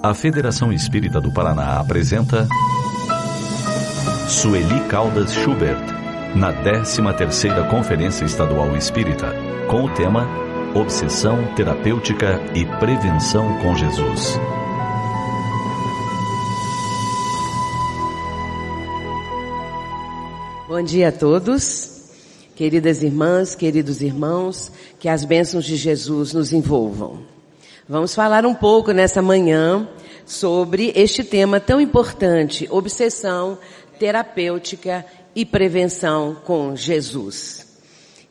A Federação Espírita do Paraná apresenta Sueli Caldas Schubert, na 13ª Conferência Estadual Espírita, com o tema Obsessão Terapêutica e Prevenção com Jesus. Bom dia a todos, queridas irmãs, queridos irmãos, que as bênçãos de Jesus nos envolvam. Vamos falar um pouco nessa manhã sobre este tema tão importante, obsessão terapêutica e prevenção com Jesus.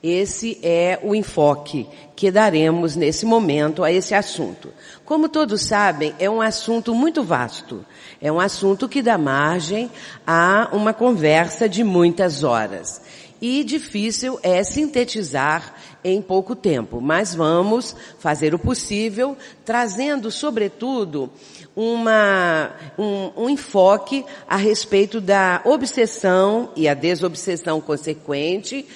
Esse é o enfoque que daremos nesse momento a esse assunto. Como todos sabem, é um assunto muito vasto. É um assunto que dá margem a uma conversa de muitas horas. E difícil é sintetizar em pouco tempo, mas vamos fazer o possível, trazendo, sobretudo, um enfoque a respeito da obsessão e a desobsessão consequente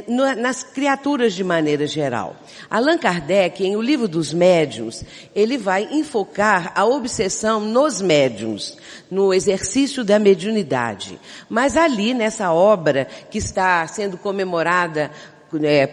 nas criaturas de maneira geral. Allan Kardec, em O Livro dos Médiuns, ele vai enfocar a obsessão nos médiuns, no exercício da mediunidade. Mas ali, nessa obra que está sendo comemorada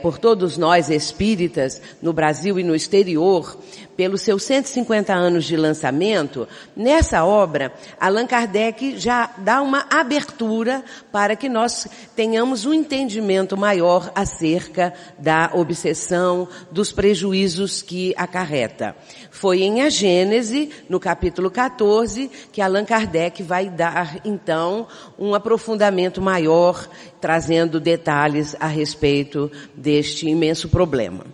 por todos nós espíritas, no Brasil e no exterior, pelos seus 150 anos de lançamento, nessa obra, Allan Kardec já dá uma abertura para que nós tenhamos um entendimento maior acerca da obsessão, dos prejuízos que acarreta. Foi em A Gênese, no capítulo 14, que Allan Kardec vai dar, então, um aprofundamento maior, trazendo detalhes a respeito deste imenso problema.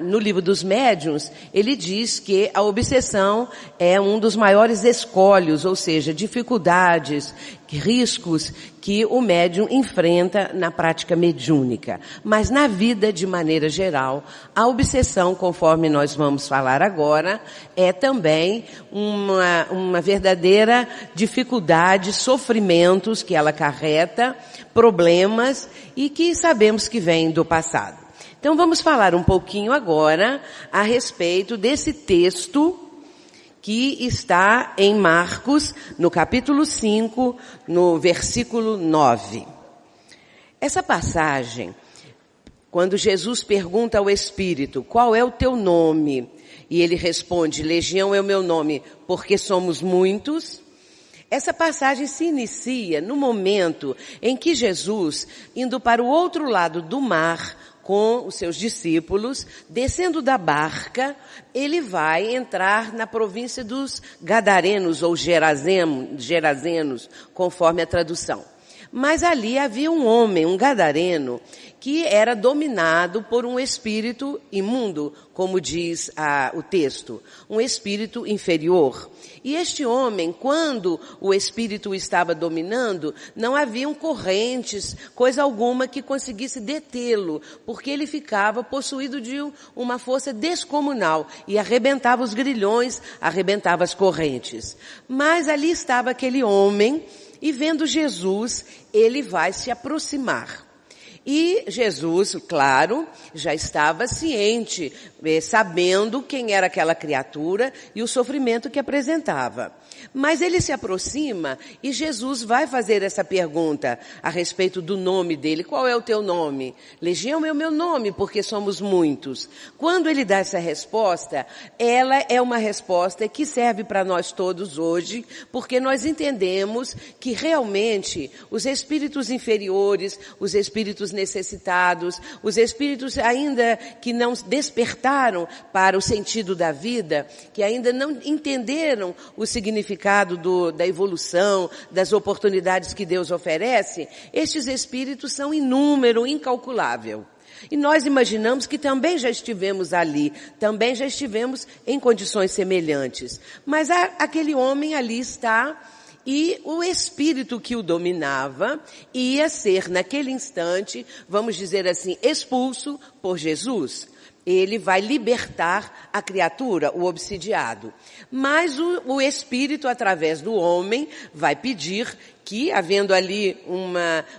No Livro dos Médiuns, ele diz que a obsessão é um dos maiores escolhos, ou seja, dificuldades, riscos que o médium enfrenta na prática mediúnica. Mas na vida, de maneira geral, a obsessão, conforme nós vamos falar agora, é também uma verdadeira dificuldade, sofrimentos que ela acarreta, problemas e que sabemos que vêm do passado. Então vamos falar um pouquinho agora a respeito desse texto que está em Marcos, no capítulo 5, no versículo 9. Essa passagem, quando Jesus pergunta ao Espírito, qual é o teu nome? E ele responde, Legião é o meu nome, porque somos muitos. Essa passagem se inicia no momento em que Jesus, indo para o outro lado do mar, com os seus discípulos, descendo da barca, ele vai entrar na província dos Gadarenos ou Gerazenos, conforme a tradução. Mas ali havia um homem, um gadareno, que era dominado por um espírito imundo, como diz o texto, um espírito inferior. E este homem, quando o espírito o estava dominando, não haviam correntes, coisa alguma que conseguisse detê-lo, porque ele ficava possuído de uma força descomunal e arrebentava os grilhões, arrebentava as correntes. Mas ali estava aquele homem, e vendo Jesus, ele vai se aproximar. E Jesus, claro, já estava ciente, sabendo quem era aquela criatura e o sofrimento que apresentava. Mas ele se aproxima e Jesus vai fazer essa pergunta a respeito do nome dele. Qual é o teu nome? Legião é o meu nome, porque somos muitos. Quando ele dá essa resposta, ela é uma resposta que serve para nós todos hoje, porque nós entendemos que realmente os espíritos inferiores, os espíritos necessitados, os espíritos ainda que não despertaram para o sentido da vida, que ainda não entenderam o significado da evolução, das oportunidades que Deus oferece, estes espíritos são inúmero, incalculável. E nós imaginamos que também já estivemos ali, também já estivemos em condições semelhantes. Mas aquele homem ali está, e o espírito que o dominava ia ser, naquele instante, vamos dizer assim, expulso por Jesus. Ele vai libertar a criatura, o obsidiado. Mas o espírito, através do homem, vai pedir que, havendo ali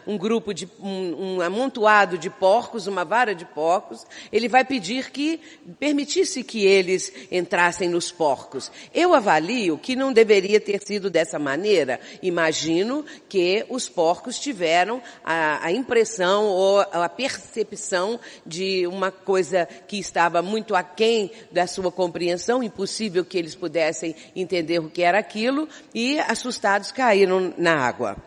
um grupo de, um amontoado de porcos, uma vara de porcos, ele vai pedir que permitisse que eles entrassem nos porcos. Eu avalio que não deveria ter sido dessa maneira. Imagino que os porcos tiveram a impressão ou a percepção de uma coisa que estava muito aquém da sua compreensão, impossível que eles pudessem entender o que era aquilo, e assustados caíram na água.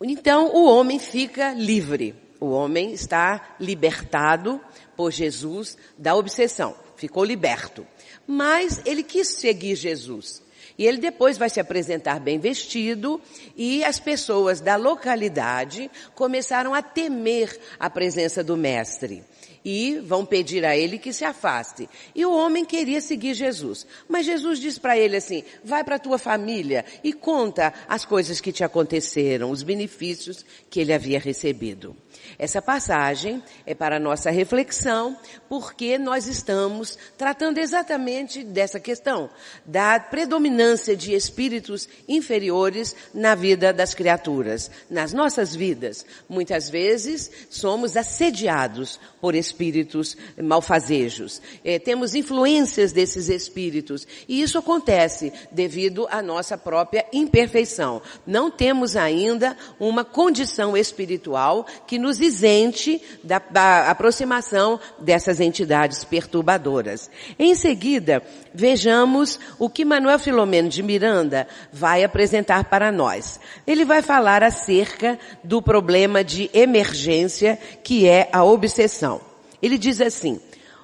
Então o homem fica livre, o homem está libertado por Jesus da obsessão, ficou liberto. Mas ele quis seguir Jesus. E ele depois vai se apresentar bem vestido e as pessoas da localidade começaram a temer a presença do mestre. E vão pedir a ele que se afaste. E o homem queria seguir Jesus. Mas Jesus diz para ele assim, vai para a tua família e conta as coisas que te aconteceram, os benefícios que ele havia recebido. Essa passagem é para a nossa reflexão, porque nós estamos tratando exatamente dessa questão, da predominância de espíritos inferiores na vida das criaturas, nas nossas vidas. Muitas vezes somos assediados por espíritos malfazejos. Temos influências desses espíritos e isso acontece devido à nossa própria imperfeição. Não temos ainda uma condição espiritual que nos isente da aproximação dessas entidades perturbadoras. Em seguida, vejamos o que Manuel Filomeno de Miranda vai apresentar para nós. Ele vai falar acerca do problema de emergência que é a obsessão. Ele diz assim,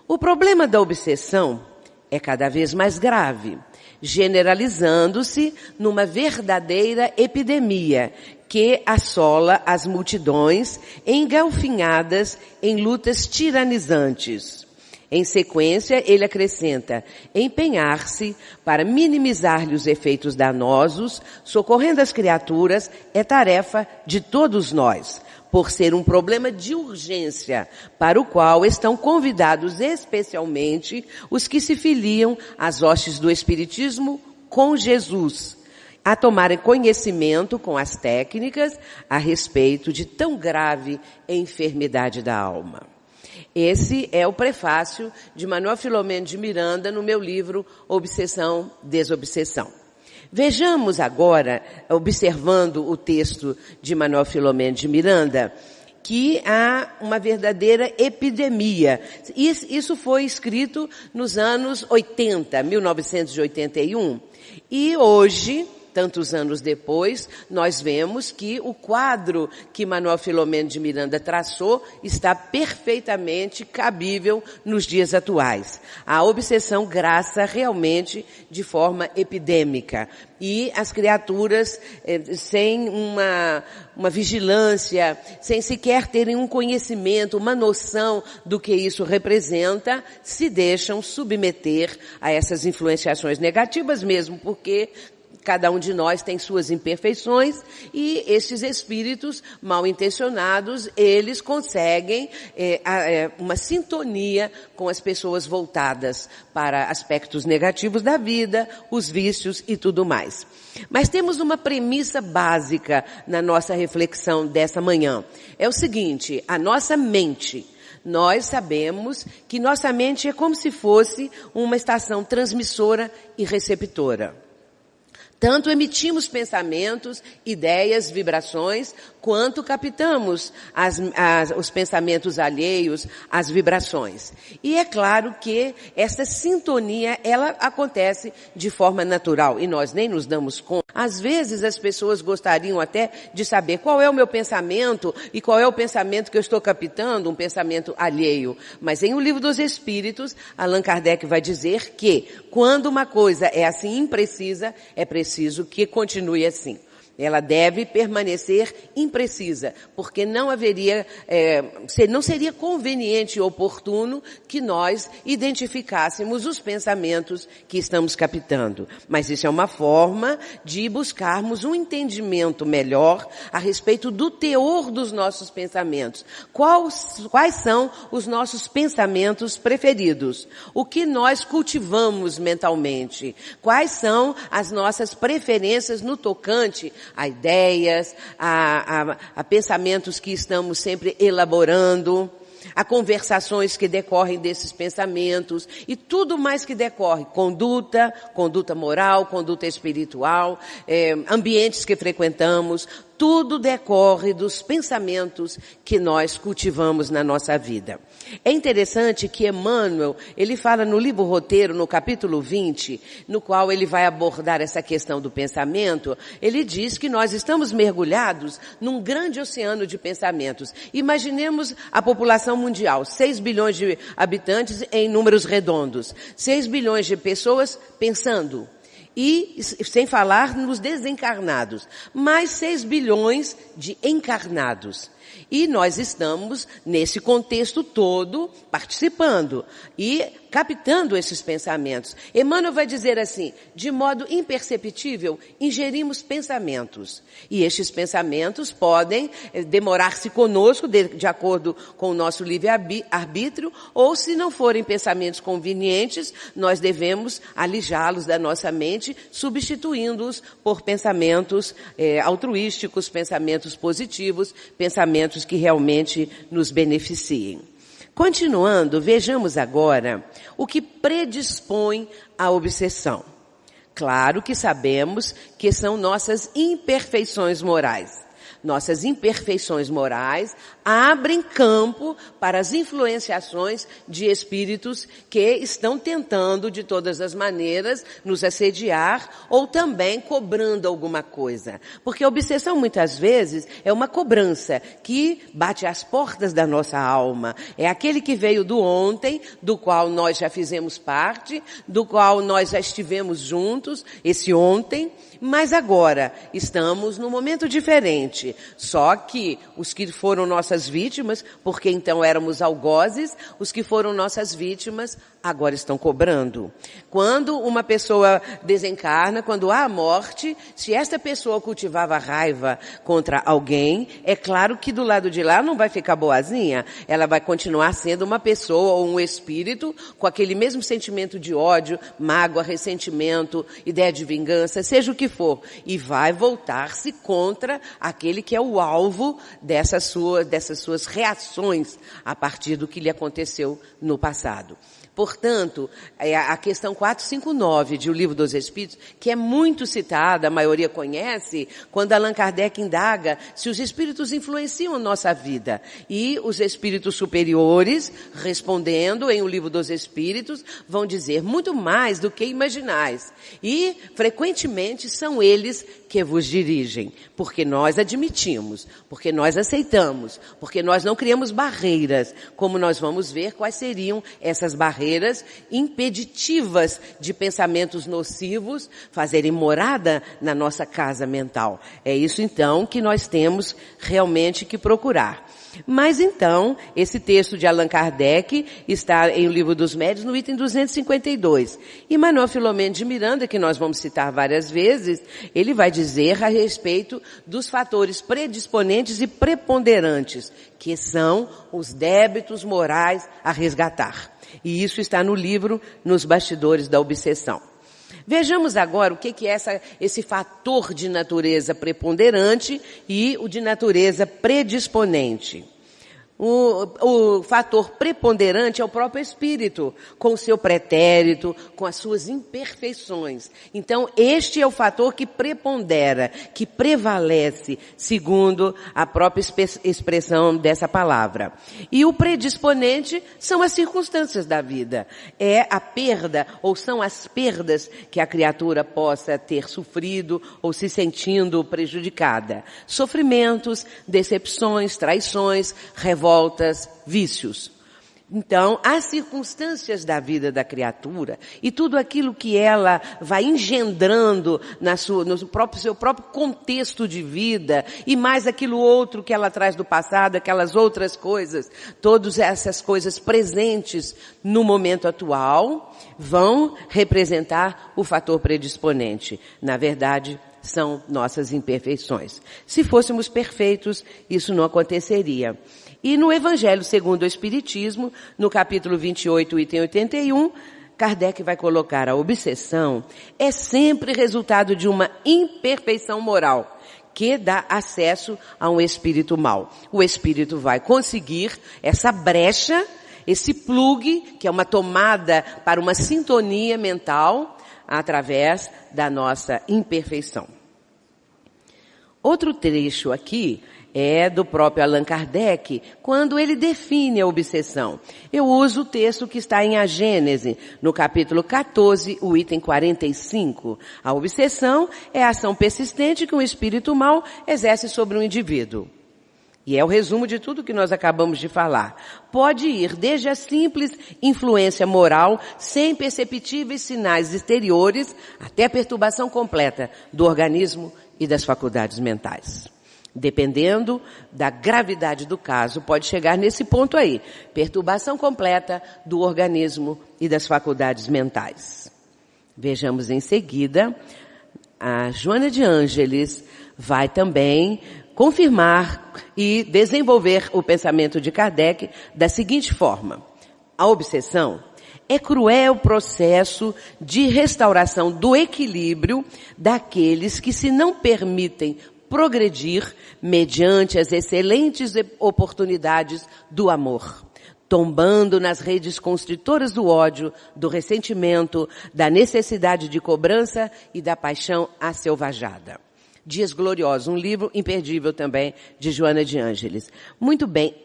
o problema da obsessão é cada vez mais grave, generalizando-se numa verdadeira epidemia que assola as multidões engalfinhadas em lutas tiranizantes. Em sequência, ele acrescenta, empenhar-se para minimizar-lhe os efeitos danosos, socorrendo as criaturas, é tarefa de todos nós, por ser um problema de urgência, para o qual estão convidados especialmente os que se filiam às hostes do Espiritismo com Jesus, a tomarem conhecimento com as técnicas a respeito de tão grave enfermidade da alma. Esse é o prefácio de Manuel Filomeno de Miranda no meu livro Obsessão, Desobsessão. Vejamos agora, observando o texto de Manuel Filomeno de Miranda, que há uma verdadeira epidemia. Isso foi escrito nos anos 80, 1981. E hoje, tantos anos depois, nós vemos que o quadro que Manuel Filomeno de Miranda traçou está perfeitamente cabível nos dias atuais. A obsessão graça realmente de forma epidêmica. E as criaturas, sem uma vigilância, sem sequer terem um conhecimento, uma noção do que isso representa, se deixam submeter a essas influenciações negativas mesmo, porque cada um de nós tem suas imperfeições e esses espíritos mal intencionados, eles conseguem uma sintonia com as pessoas voltadas para aspectos negativos da vida, os vícios e tudo mais. Mas temos uma premissa básica na nossa reflexão dessa manhã. É o seguinte, a nossa mente, nós sabemos que nossa mente é como se fosse uma estação transmissora e receptora. Tanto emitimos pensamentos, ideias, vibrações, quanto captamos os pensamentos alheios, as vibrações. E é claro que essa sintonia, ela acontece de forma natural e nós nem nos damos conta. Às vezes as pessoas gostariam até de saber qual é o meu pensamento e qual é o pensamento que eu estou captando, um pensamento alheio. Mas em O Livro dos Espíritos, Allan Kardec vai dizer que quando uma coisa é assim imprecisa, é preciso que continue assim. Ela deve permanecer imprecisa, porque não haveria, não seria conveniente e oportuno que nós identificássemos os pensamentos que estamos captando. Mas isso é uma forma de buscarmos um entendimento melhor a respeito do teor dos nossos pensamentos. Quais são os nossos pensamentos preferidos? O que nós cultivamos mentalmente? Quais são as nossas preferências no tocante a ideias, a pensamentos que estamos sempre elaborando, a conversações que decorrem desses pensamentos e tudo mais que decorre, conduta moral, conduta espiritual, ambientes que frequentamos, tudo decorre dos pensamentos que nós cultivamos na nossa vida. É interessante que Emmanuel, ele fala no livro Roteiro, no capítulo 20, no qual ele vai abordar essa questão do pensamento, ele diz que nós estamos mergulhados num grande oceano de pensamentos. Imaginemos a população mundial, 6 bilhões de habitantes em números redondos, 6 bilhões de pessoas pensando. E, sem falar nos desencarnados, mais 6 bilhões de encarnados. E nós estamos, nesse contexto todo, participando e captando esses pensamentos. Emmanuel vai dizer assim, de modo imperceptível, ingerimos pensamentos. E estes pensamentos podem demorar-se conosco, de acordo com o nosso livre-arbítrio, ou se não forem pensamentos convenientes, nós devemos alijá-los da nossa mente, substituindo-os por pensamentos altruísticos, pensamentos positivos, pensamentos que realmente nos beneficiem. Continuando, vejamos agora o que predispõe à obsessão. Claro que sabemos que são nossas imperfeições morais. Nossas imperfeições morais abrem campo para as influenciações de espíritos que estão tentando, de todas as maneiras, nos assediar ou também cobrando alguma coisa. Porque a obsessão, muitas vezes, é uma cobrança que bate às portas da nossa alma. É aquele que veio do ontem, do qual nós já fizemos parte, do qual nós já estivemos juntos, esse ontem, mas agora estamos num momento diferente. Só que os que foram nossas vítimas, porque então éramos algozes, os que foram nossas vítimas agora estão cobrando. Quando uma pessoa desencarna, quando há a morte, se esta pessoa cultivava raiva contra alguém, é claro que do lado de lá não vai ficar boazinha, ela vai continuar sendo uma pessoa ou um espírito com aquele mesmo sentimento de ódio, mágoa, ressentimento, ideia de vingança, seja o que for, e vai voltar-se contra aquele que é o alvo dessas suas reações a partir do que lhe aconteceu no passado. Portanto, a questão 459 de O Livro dos Espíritos, que é muito citada, a maioria conhece, quando Allan Kardec indaga se os espíritos influenciam a nossa vida. E os espíritos superiores, respondendo em O Livro dos Espíritos, vão dizer muito mais do que imaginais. E, frequentemente, são eles que vos dirigem, porque nós admitimos, porque nós aceitamos, porque nós não criamos barreiras, como nós vamos ver quais seriam essas barreiras impeditivas de pensamentos nocivos fazerem morada na nossa casa mental. É isso então que nós temos realmente que procurar. Mas então, esse texto de Allan Kardec está em O Livro dos Médiuns, no item 252. E Manuel Filomeno de Miranda, que nós vamos citar várias vezes, ele vai dizer a respeito dos fatores predisponentes e preponderantes, que são os débitos morais a resgatar. E isso está no livro Nos Bastidores da Obsessão. Vejamos agora o que é esse fator de natureza preponderante e o de natureza predisponente. O fator preponderante é o próprio espírito, com o seu pretérito, com as suas imperfeições. Então, este é o fator que prepondera, que prevalece, segundo a própria expressão dessa palavra. E o predisponente são as circunstâncias da vida. É a perda, ou são as perdas que a criatura possa ter sofrido ou se sentindo prejudicada. Sofrimentos, decepções, traições, revoltas, vícios. Então, as circunstâncias da vida da criatura e tudo aquilo que ela vai engendrando no seu próprio contexto de vida e mais aquilo outro que ela traz do passado, aquelas outras coisas, todas essas coisas presentes no momento atual vão representar o fator predisponente. Na verdade, são nossas imperfeições. Se fôssemos perfeitos, isso não aconteceria. E no Evangelho segundo o Espiritismo, no capítulo 28, item 81, Kardec vai colocar a obsessão é sempre resultado de uma imperfeição moral que dá acesso a um espírito mau. O espírito vai conseguir essa brecha, esse plug, que é uma tomada para uma sintonia mental através da nossa imperfeição. Outro trecho aqui é do próprio Allan Kardec, quando ele define a obsessão. Eu uso o texto que está em A Gênese, no capítulo 14, o item 45. A obsessão é a ação persistente que um espírito mau exerce sobre um indivíduo. E é o resumo de tudo que nós acabamos de falar. Pode ir desde a simples influência moral, sem perceptíveis sinais exteriores, até a perturbação completa do organismo e das faculdades mentais. Dependendo da gravidade do caso, pode chegar nesse ponto aí. Perturbação completa do organismo e das faculdades mentais. Vejamos em seguida, a Joana de Ângeles vai também confirmar e desenvolver o pensamento de Kardec da seguinte forma. A obsessão é cruel processo de restauração do equilíbrio daqueles que se não permitem progredir mediante as excelentes oportunidades do amor, tombando nas redes constritoras do ódio, do ressentimento, da necessidade de cobrança e da paixão asselvajada. Dias Gloriosos, um livro imperdível também de Joana de Ângeles. Muito bem.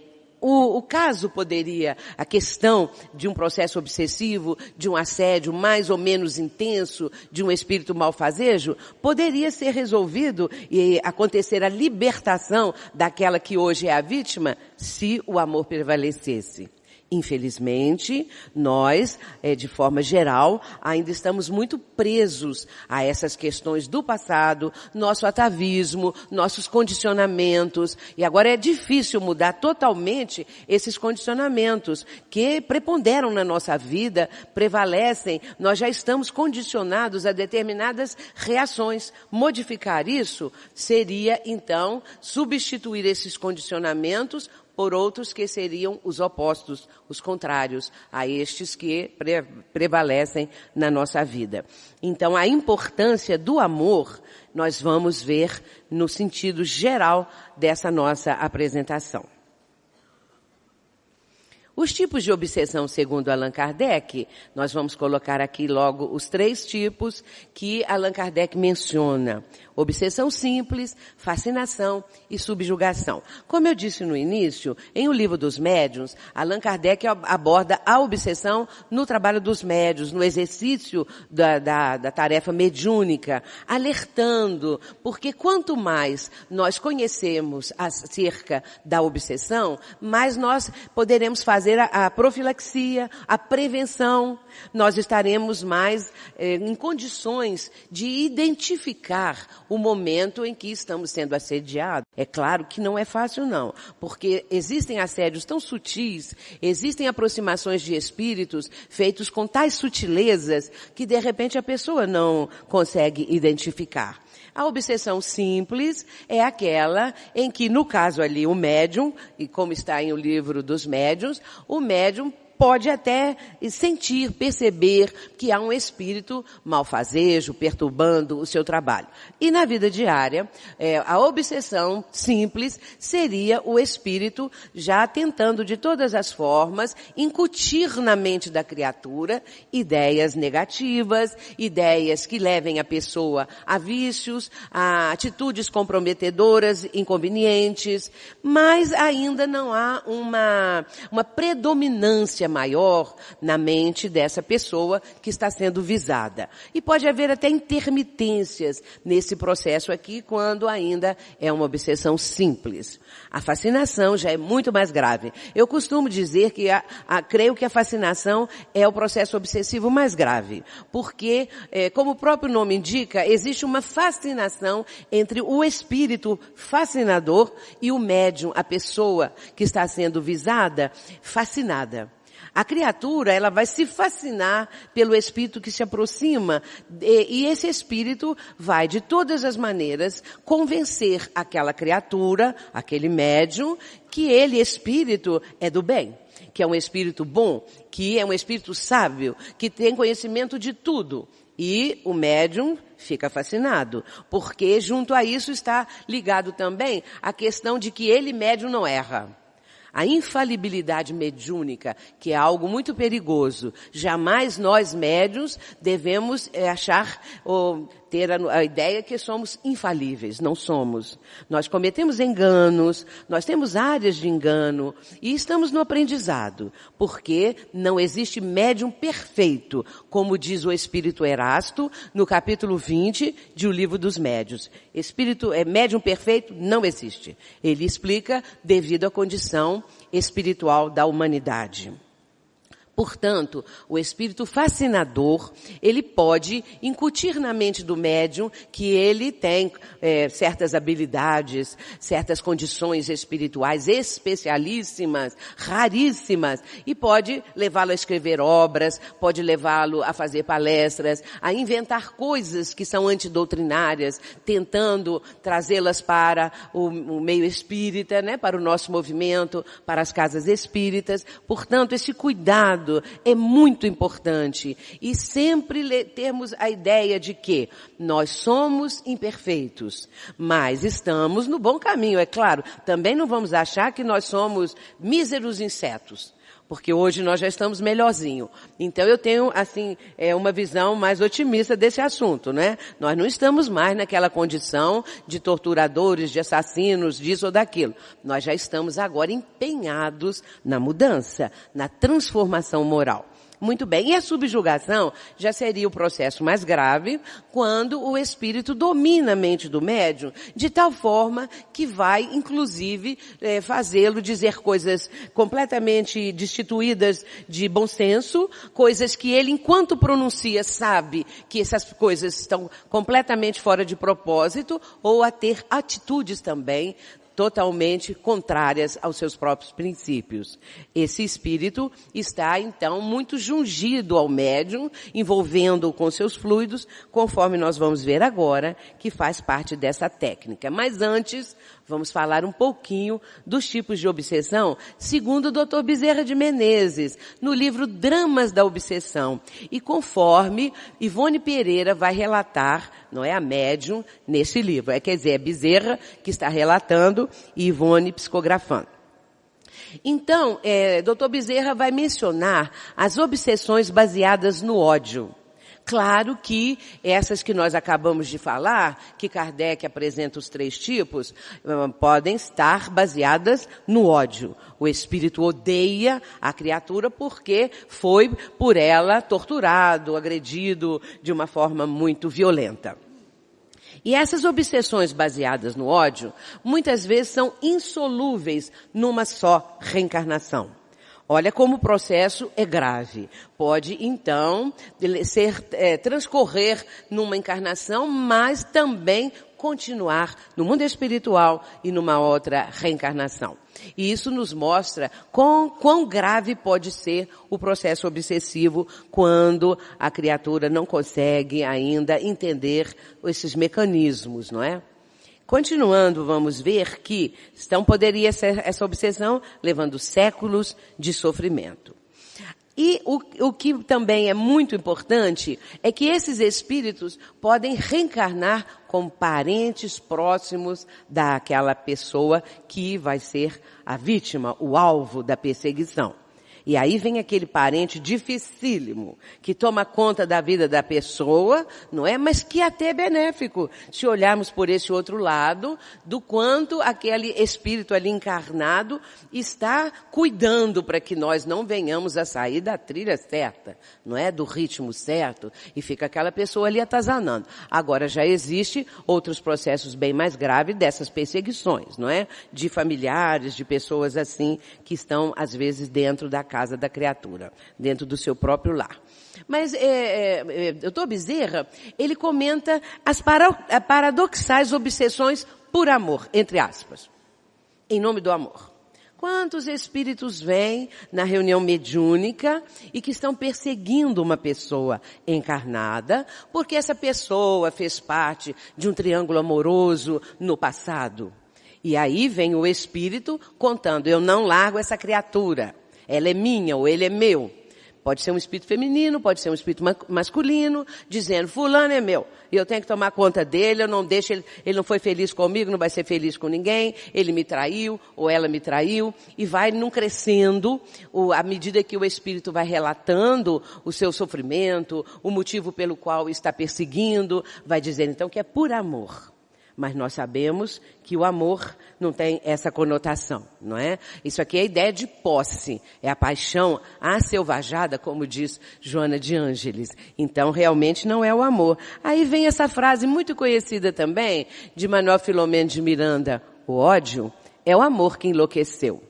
O caso poderia, a questão de um processo obsessivo, de um assédio mais ou menos intenso, de um espírito malfazejo, poderia ser resolvido e acontecer a libertação daquela que hoje é a vítima, se o amor prevalecesse. Infelizmente, nós, de forma geral, ainda estamos muito presos a essas questões do passado, nosso atavismo, nossos condicionamentos. E agora é difícil mudar totalmente esses condicionamentos que preponderam na nossa vida, prevalecem. Nós já estamos condicionados a determinadas reações. Modificar isso seria, então, substituir esses condicionamentos por outros que seriam os opostos, os contrários a estes que prevalecem na nossa vida. Então, a importância do amor, nós vamos ver no sentido geral dessa nossa apresentação. Os tipos de obsessão, segundo Allan Kardec, nós vamos colocar aqui logo os 3 tipos que Allan Kardec menciona. Obsessão simples, fascinação e subjugação. Como eu disse no início, em O Livro dos Médiuns, Allan Kardec aborda a obsessão no trabalho dos médiuns, no exercício da tarefa mediúnica, alertando, porque quanto mais nós conhecemos acerca da obsessão, mais nós poderemos fazer a profilaxia, a prevenção, nós estaremos mais em condições de identificar o momento em que estamos sendo assediados. É claro que não é fácil não, porque existem assédios tão sutis, existem aproximações de espíritos feitos com tais sutilezas que de repente a pessoa não consegue identificar. A obsessão simples é aquela em que, no caso ali, o médium, e como está em O Livro dos Médiuns, o médium pode até sentir, perceber que há um espírito malfazejo, perturbando o seu trabalho. E na vida diária, a obsessão simples seria o espírito já tentando de todas as formas incutir na mente da criatura ideias negativas, ideias que levem a pessoa a vícios, a atitudes comprometedoras, inconvenientes, mas ainda não há uma predominância maior na mente dessa pessoa que está sendo visada. E pode haver até intermitências nesse processo aqui, quando ainda é uma obsessão simples. A fascinação já é muito mais grave. Eu costumo dizer que creio que a fascinação é o processo obsessivo mais grave, porque, como o próprio nome indica, existe uma fascinação entre o espírito fascinador e o médium, a pessoa que está sendo visada, fascinada. A criatura, ela vai se fascinar pelo espírito que se aproxima e esse espírito vai, de todas as maneiras, convencer aquela criatura, aquele médium, que ele, espírito, é do bem. que é um espírito bom, que é um espírito sábio, que tem conhecimento de tudo. E o médium fica fascinado, porque junto a isso está ligado também a questão de que ele, médium, não erra. A infalibilidade mediúnica, que é algo muito perigoso. Jamais nós, médiuns, devemos achar ou ter a ideia que somos infalíveis. Não somos. Nós cometemos enganos, nós temos áreas de engano e estamos no aprendizado, porque não existe médium perfeito, como diz o Espírito Erasto no capítulo 20 de O Livro dos Médiuns. Médium perfeito não existe. Ele explica devido à condição espiritual da humanidade. Portanto, o espírito fascinador, ele pode incutir na mente do médium que ele tem certas habilidades, certas condições espirituais especialíssimas, raríssimas, e pode levá-lo a escrever obras, pode levá-lo a fazer palestras, a inventar coisas que são antidoutrinárias, tentando trazê-las para o meio espírita, né, para o nosso movimento, para as casas espíritas. Portanto, esse cuidado é muito importante e sempre termos a ideia de que nós somos imperfeitos, mas estamos no bom caminho, é claro. Também não vamos achar que nós somos míseros insetos, porque hoje nós já estamos melhorzinho. Então eu tenho, assim, uma visão mais otimista desse assunto, né? Nós não estamos mais naquela condição de torturadores, de assassinos, disso ou daquilo. Nós já estamos agora empenhados na mudança, na transformação moral. Muito bem. E a subjugação já seria o processo mais grave, quando o espírito domina a mente do médium, de tal forma que vai, inclusive, fazê-lo dizer coisas completamente destituídas de bom senso, coisas que ele, enquanto pronuncia, sabe que essas coisas estão completamente fora de propósito, ou a ter atitudes também totalmente contrárias aos seus próprios princípios. Esse espírito está, então, muito jungido ao médium, envolvendo-o com seus fluidos, conforme nós vamos ver agora, que faz parte dessa técnica. Mas antes, vamos falar um pouquinho dos tipos de obsessão, segundo o Dr. Bezerra de Menezes, no livro Dramas da Obsessão. E conforme Ivone Pereira vai relatar, não é a médium, nesse livro. Quer dizer, é Bezerra que está relatando e Ivone psicografando. Então, Dr. Bezerra vai mencionar as obsessões baseadas no ódio. Claro que essas que nós acabamos de falar, que Kardec apresenta os 3 tipos, podem estar baseadas no ódio. O espírito odeia a criatura porque foi por ela torturado, agredido de uma forma muito violenta. E essas obsessões baseadas no ódio, muitas vezes são insolúveis numa só reencarnação. Olha como o processo é grave. Pode, então, transcorrer numa encarnação, mas também continuar no mundo espiritual e numa outra reencarnação. E isso nos mostra quão grave pode ser o processo obsessivo quando a criatura não consegue ainda entender esses mecanismos, não é? Continuando, vamos ver que poderia ser essa obsessão levando séculos de sofrimento. E o que também é muito importante é que esses espíritos podem reencarnar como parentes próximos daquela pessoa que vai ser a vítima, o alvo da perseguição. E aí vem aquele parente dificílimo, que toma conta da vida da pessoa, não é? Mas que até é benéfico, se olharmos por esse outro lado, do quanto aquele espírito ali encarnado está cuidando para que nós não venhamos a sair da trilha certa, não é? Do ritmo certo, e fica aquela pessoa ali atazanando. Agora já existe outros processos bem mais graves dessas perseguições, não é? De familiares, de pessoas assim, que estão às vezes dentro da casa da criatura, dentro do seu próprio lar. Mas Dr. Bezerra, ele comenta as paradoxais obsessões por amor, entre aspas, em nome do amor. Quantos espíritos vêm na reunião mediúnica e que estão perseguindo uma pessoa encarnada porque essa pessoa fez parte de um triângulo amoroso no passado? E aí vem o espírito contando, eu não largo essa criatura. Ela é minha ou ele é meu. Pode ser um espírito feminino, pode ser um espírito masculino, dizendo, fulano é meu, e eu tenho que tomar conta dele, eu não deixo ele não foi feliz comigo, não vai ser feliz com ninguém, ele me traiu, ou ela me traiu, e vai num crescendo, à medida que o espírito vai relatando o seu sofrimento, o motivo pelo qual está perseguindo, vai dizendo então que é por amor. Mas nós sabemos que o amor não tem essa conotação, não é? Isso aqui é a ideia de posse, é a paixão aselvajada, como diz Joana de Ângeles. Então, realmente não é o amor. Aí vem essa frase muito conhecida também, de Manuel Filomeno de Miranda, o ódio é o amor que enlouqueceu.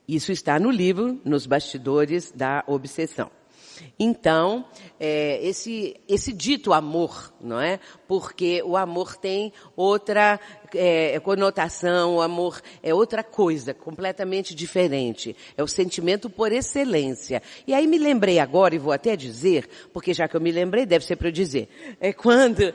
Isso está no livro, nos bastidores da obsessão. Então, esse dito amor, não é? Porque o amor tem outra conotação, o amor é outra coisa, completamente diferente. É o sentimento por excelência. E aí me lembrei agora, e vou até dizer, porque já que eu me lembrei, deve ser para eu dizer. Quando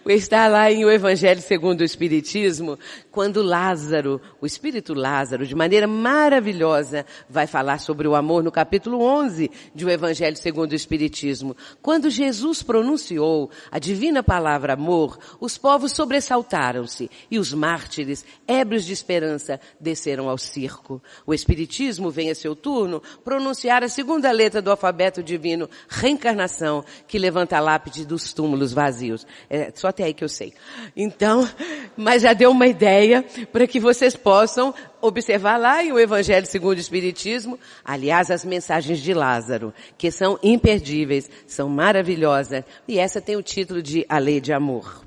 está lá em O Evangelho segundo o Espiritismo, quando Lázaro, o Espírito Lázaro, de maneira maravilhosa, vai falar sobre o amor no capítulo 11 de O Evangelho segundo o Espiritismo. Quando Jesus pronunciou a divina palavra amor, os povos sobressaltaram-se e os mártires, ébrios de esperança, desceram ao circo. O Espiritismo vem a seu turno pronunciar a segunda letra do alfabeto divino, reencarnação, que levanta a lápide dos túmulos vazios. Só até aí que eu sei. Então, mas já deu uma ideia para que vocês possam observar lá em O Evangelho segundo o Espiritismo, aliás, as mensagens de Lázaro, que são imperdíveis, são maravilhosas. E essa tem o título de A Lei de Amor.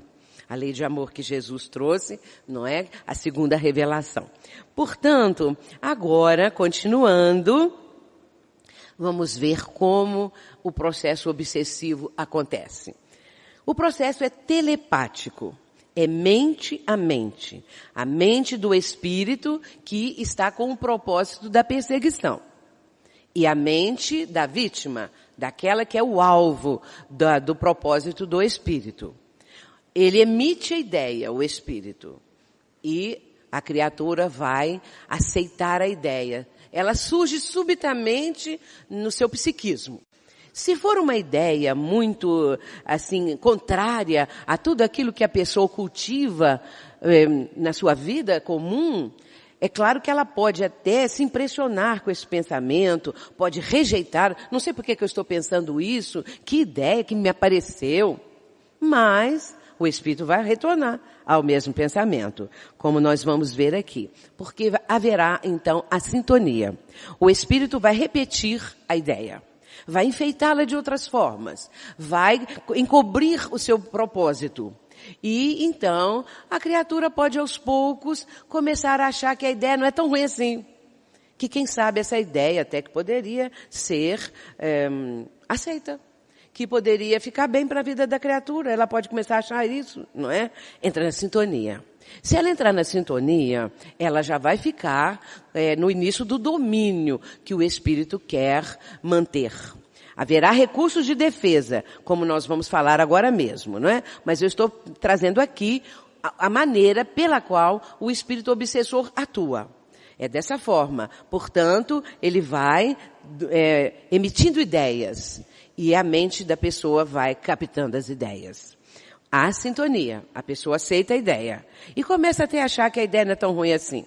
A lei de amor que Jesus trouxe, não é? A segunda revelação. Portanto, agora, continuando, vamos ver como o processo obsessivo acontece. O processo é telepático. É mente a mente do espírito que está com o propósito da perseguição. E a mente da vítima, daquela que é o alvo do propósito do espírito. Ele emite a ideia, o espírito, e a criatura vai aceitar a ideia. Ela surge subitamente no seu psiquismo. Se for uma ideia muito, assim, contrária a tudo aquilo que a pessoa cultiva na sua vida comum, é claro que ela pode até se impressionar com esse pensamento, pode rejeitar, não sei por que eu estou pensando isso, que ideia que me apareceu, mas o espírito vai retornar ao mesmo pensamento, como nós vamos ver aqui. Porque haverá, então, a sintonia. O espírito vai repetir a ideia. Vai enfeitá-la de outras formas. Vai encobrir o seu propósito. E, então, a criatura pode, aos poucos, começar a achar que a ideia não é tão ruim assim. Que, quem sabe, essa ideia até que poderia ser aceita. Que poderia ficar bem para a vida da criatura. Ela pode começar a achar isso, não é? Entra na sintonia. Se ela entrar na sintonia, ela já vai ficar no início do domínio que o espírito quer manter. Haverá recursos de defesa, como nós vamos falar agora mesmo, não é? Mas eu estou trazendo aqui a maneira pela qual o espírito obsessor atua. É dessa forma. Portanto, ele vai emitindo ideias. E a mente da pessoa vai captando as ideias. Há sintonia. A pessoa aceita a ideia. E começa até a achar que a ideia não é tão ruim assim.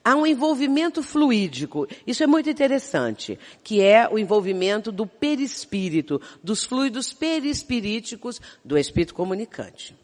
Há um envolvimento fluídico. Isso é muito interessante. Que é o envolvimento do perispírito, dos fluidos perispiríticos do espírito comunicante.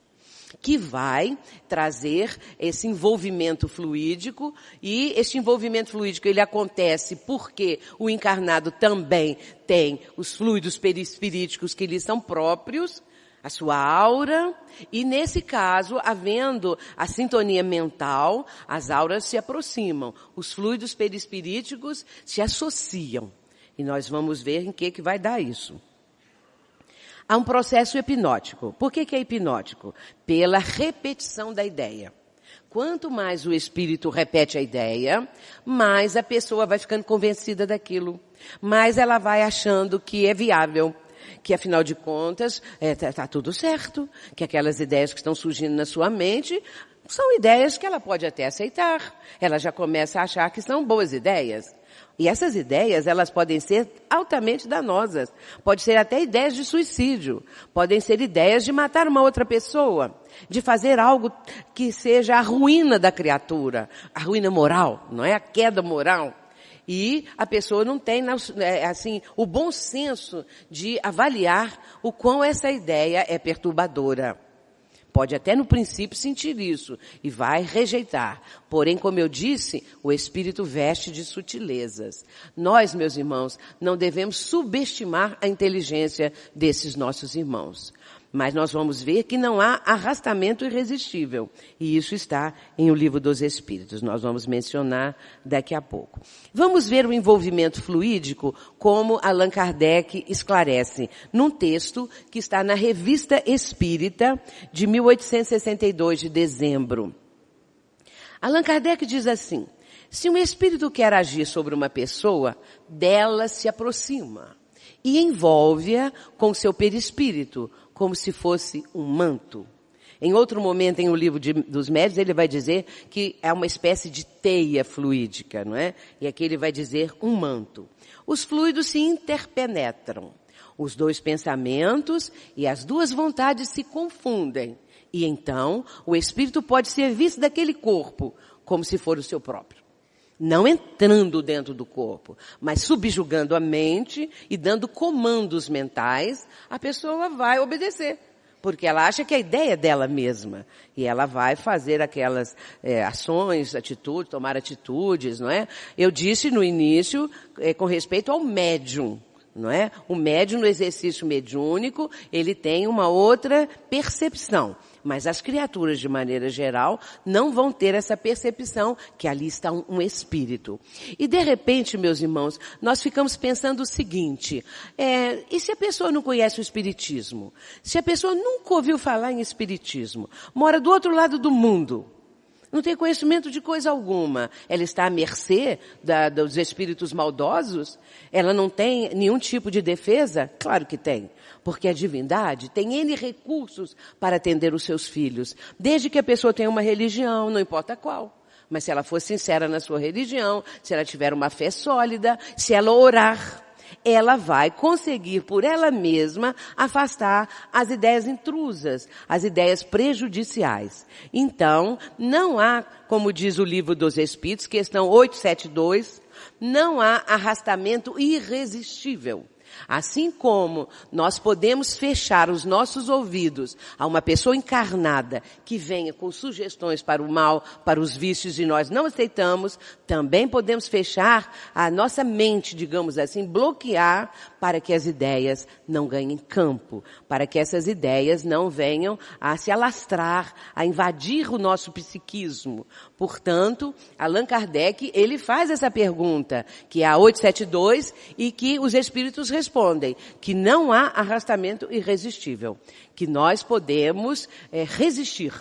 Que vai trazer esse envolvimento fluídico, e este envolvimento fluídico ele acontece porque o encarnado também tem os fluidos perispiríticos que lhe são próprios, a sua aura, e nesse caso, havendo a sintonia mental, as auras se aproximam, os fluidos perispiríticos se associam. E nós vamos ver em que vai dar isso. Há um processo hipnótico. Por que é hipnótico? Pela repetição da ideia. Quanto mais o espírito repete a ideia, mais a pessoa vai ficando convencida daquilo. Mais ela vai achando que é viável. Que afinal de contas, tá tudo certo. Que aquelas ideias que estão surgindo na sua mente São ideias que ela pode até aceitar. Ela já começa a achar que são boas ideias. E essas ideias, elas podem ser altamente danosas. Pode ser até ideias de suicídio. Podem ser ideias de matar uma outra pessoa. De fazer algo que seja a ruína da criatura. A ruína moral, não é? A queda moral. E a pessoa não tem, assim, o bom senso de avaliar o quão essa ideia é perturbadora. Pode até no princípio sentir isso e vai rejeitar. Porém, como eu disse, o Espírito veste de sutilezas. Nós, meus irmãos, não devemos subestimar a inteligência desses nossos irmãos. Mas nós vamos ver que não há arrastamento irresistível. E isso está em O Livro dos Espíritos. Nós vamos mencionar daqui a pouco. Vamos ver o envolvimento fluídico, como Allan Kardec esclarece, num texto que está na Revista Espírita, de 1862, de dezembro. Allan Kardec diz assim: se um espírito quer agir sobre uma pessoa, dela se aproxima e envolve-a com seu perispírito, como se fosse um manto. Em outro momento, em O Livro dos Médiuns, ele vai dizer que é uma espécie de teia fluídica, não é? E aqui ele vai dizer um manto. Os fluidos se interpenetram. Os dois pensamentos e as duas vontades se confundem. E então, o espírito pode ser visto daquele corpo, como se for o seu próprio. Não entrando dentro do corpo, mas subjugando a mente e dando comandos mentais, a pessoa vai obedecer. Porque ela acha que a ideia é dela mesma. E ela vai fazer aquelas ações, atitudes, tomar atitudes, não é? Eu disse no início, com respeito ao médium, não é? O médium no exercício mediúnico, ele tem uma outra percepção. Mas as criaturas, de maneira geral, não vão ter essa percepção que ali está um espírito. E de repente, meus irmãos, nós ficamos pensando o seguinte, e se a pessoa não conhece o espiritismo? Se a pessoa nunca ouviu falar em espiritismo, mora do outro lado do mundo, não tem conhecimento de coisa alguma, ela está à mercê dos espíritos maldosos? Ela não tem nenhum tipo de defesa? Claro que tem. Porque a divindade tem N recursos para atender os seus filhos. Desde que a pessoa tenha uma religião, não importa qual. Mas se ela for sincera na sua religião, se ela tiver uma fé sólida, se ela orar, ela vai conseguir por ela mesma afastar as ideias intrusas, as ideias prejudiciais. Então, não há, como diz o Livro dos Espíritos, questão 872, não há arrastamento irresistível. Assim como nós podemos fechar os nossos ouvidos a uma pessoa encarnada que venha com sugestões para o mal, para os vícios e nós não aceitamos, também podemos fechar a nossa mente, digamos assim, bloquear para que as ideias não ganhem campo, para que essas ideias não venham a se alastrar, a invadir o nosso psiquismo. Portanto, Allan Kardec, ele faz essa pergunta, que é a 872, e que os espíritos respondem, que não há arrastamento irresistível, que nós podemos resistir.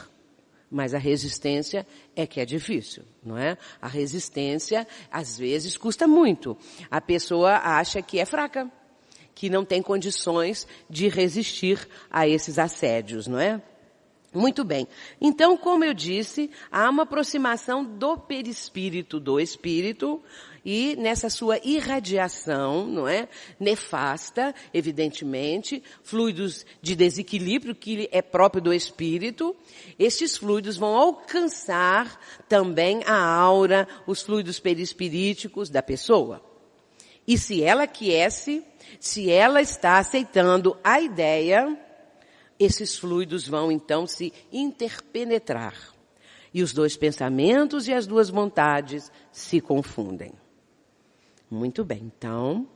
Mas a resistência é que é difícil, não é? A resistência, às vezes, custa muito. A pessoa acha que é fraca, que não tem condições de resistir a esses assédios, não é? Muito bem. Então, como eu disse, há uma aproximação do perispírito, do espírito, e nessa sua irradiação, não é? Nefasta, evidentemente, fluidos de desequilíbrio que é próprio do espírito, estes fluidos vão alcançar também a aura, os fluidos perispiríticos da pessoa. E se ela aquece, se ela está aceitando a ideia, esses fluidos vão então se interpenetrar. E os dois pensamentos e as duas vontades se confundem. Muito bem, então,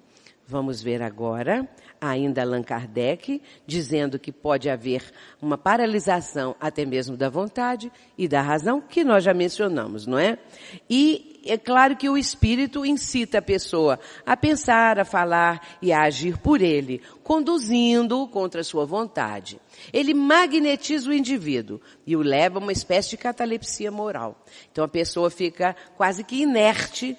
vamos ver agora, ainda Allan Kardec, dizendo que pode haver uma paralisação até mesmo da vontade e da razão, que nós já mencionamos, não é? E é claro que o espírito incita a pessoa a pensar, a falar e a agir por ele, conduzindo-o contra a sua vontade. Ele magnetiza o indivíduo e o leva a uma espécie de catalepsia moral. Então a pessoa fica quase que inerte,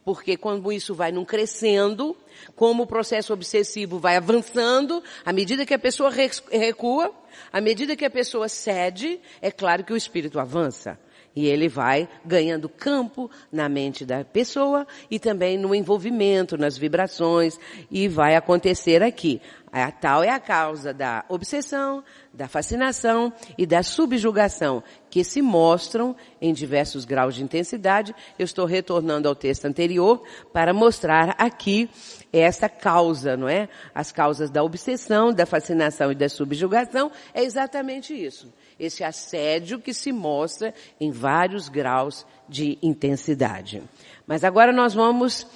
Porque quando isso vai num crescendo, como o processo obsessivo vai avançando, à medida que a pessoa recua, à medida que a pessoa cede, é claro que o espírito avança. E ele vai ganhando campo na mente da pessoa e também no envolvimento, nas vibrações, e vai acontecer aqui. A tal é a causa da obsessão, da fascinação e da subjugação, que se mostram em diversos graus de intensidade. Eu estou retornando ao texto anterior para mostrar aqui essa causa, não é? As causas da obsessão, da fascinação e da subjugação é exatamente isso. Esse assédio que se mostra em vários graus de intensidade. Mas agora nós vamos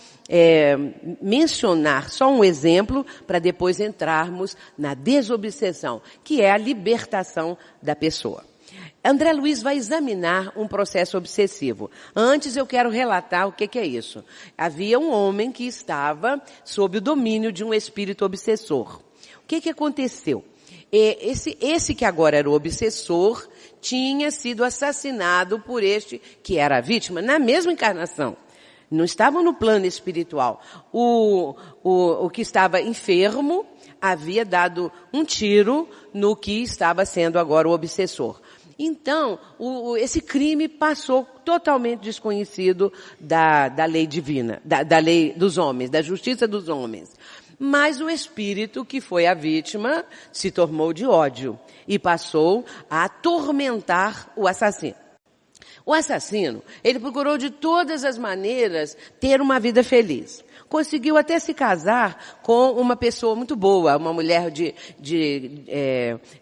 mencionar só um exemplo para depois entrarmos na desobsessão, que é a libertação da pessoa. André Luiz vai examinar um processo obsessivo. Antes eu quero relatar o que é isso. Havia um homem que estava sob o domínio de um espírito obsessor. O que aconteceu? Esse que agora era o obsessor tinha sido assassinado por este que era a vítima na mesma encarnação. Não estavam no plano espiritual. O que estava enfermo havia dado um tiro no que estava sendo agora o obsessor. Então, esse crime passou totalmente desconhecido da lei divina, da lei dos homens, da justiça dos homens. Mas o espírito que foi a vítima se tomou de ódio e passou a atormentar o assassino. O assassino, ele procurou de todas as maneiras ter uma vida feliz. Conseguiu até se casar com uma pessoa muito boa, uma mulher de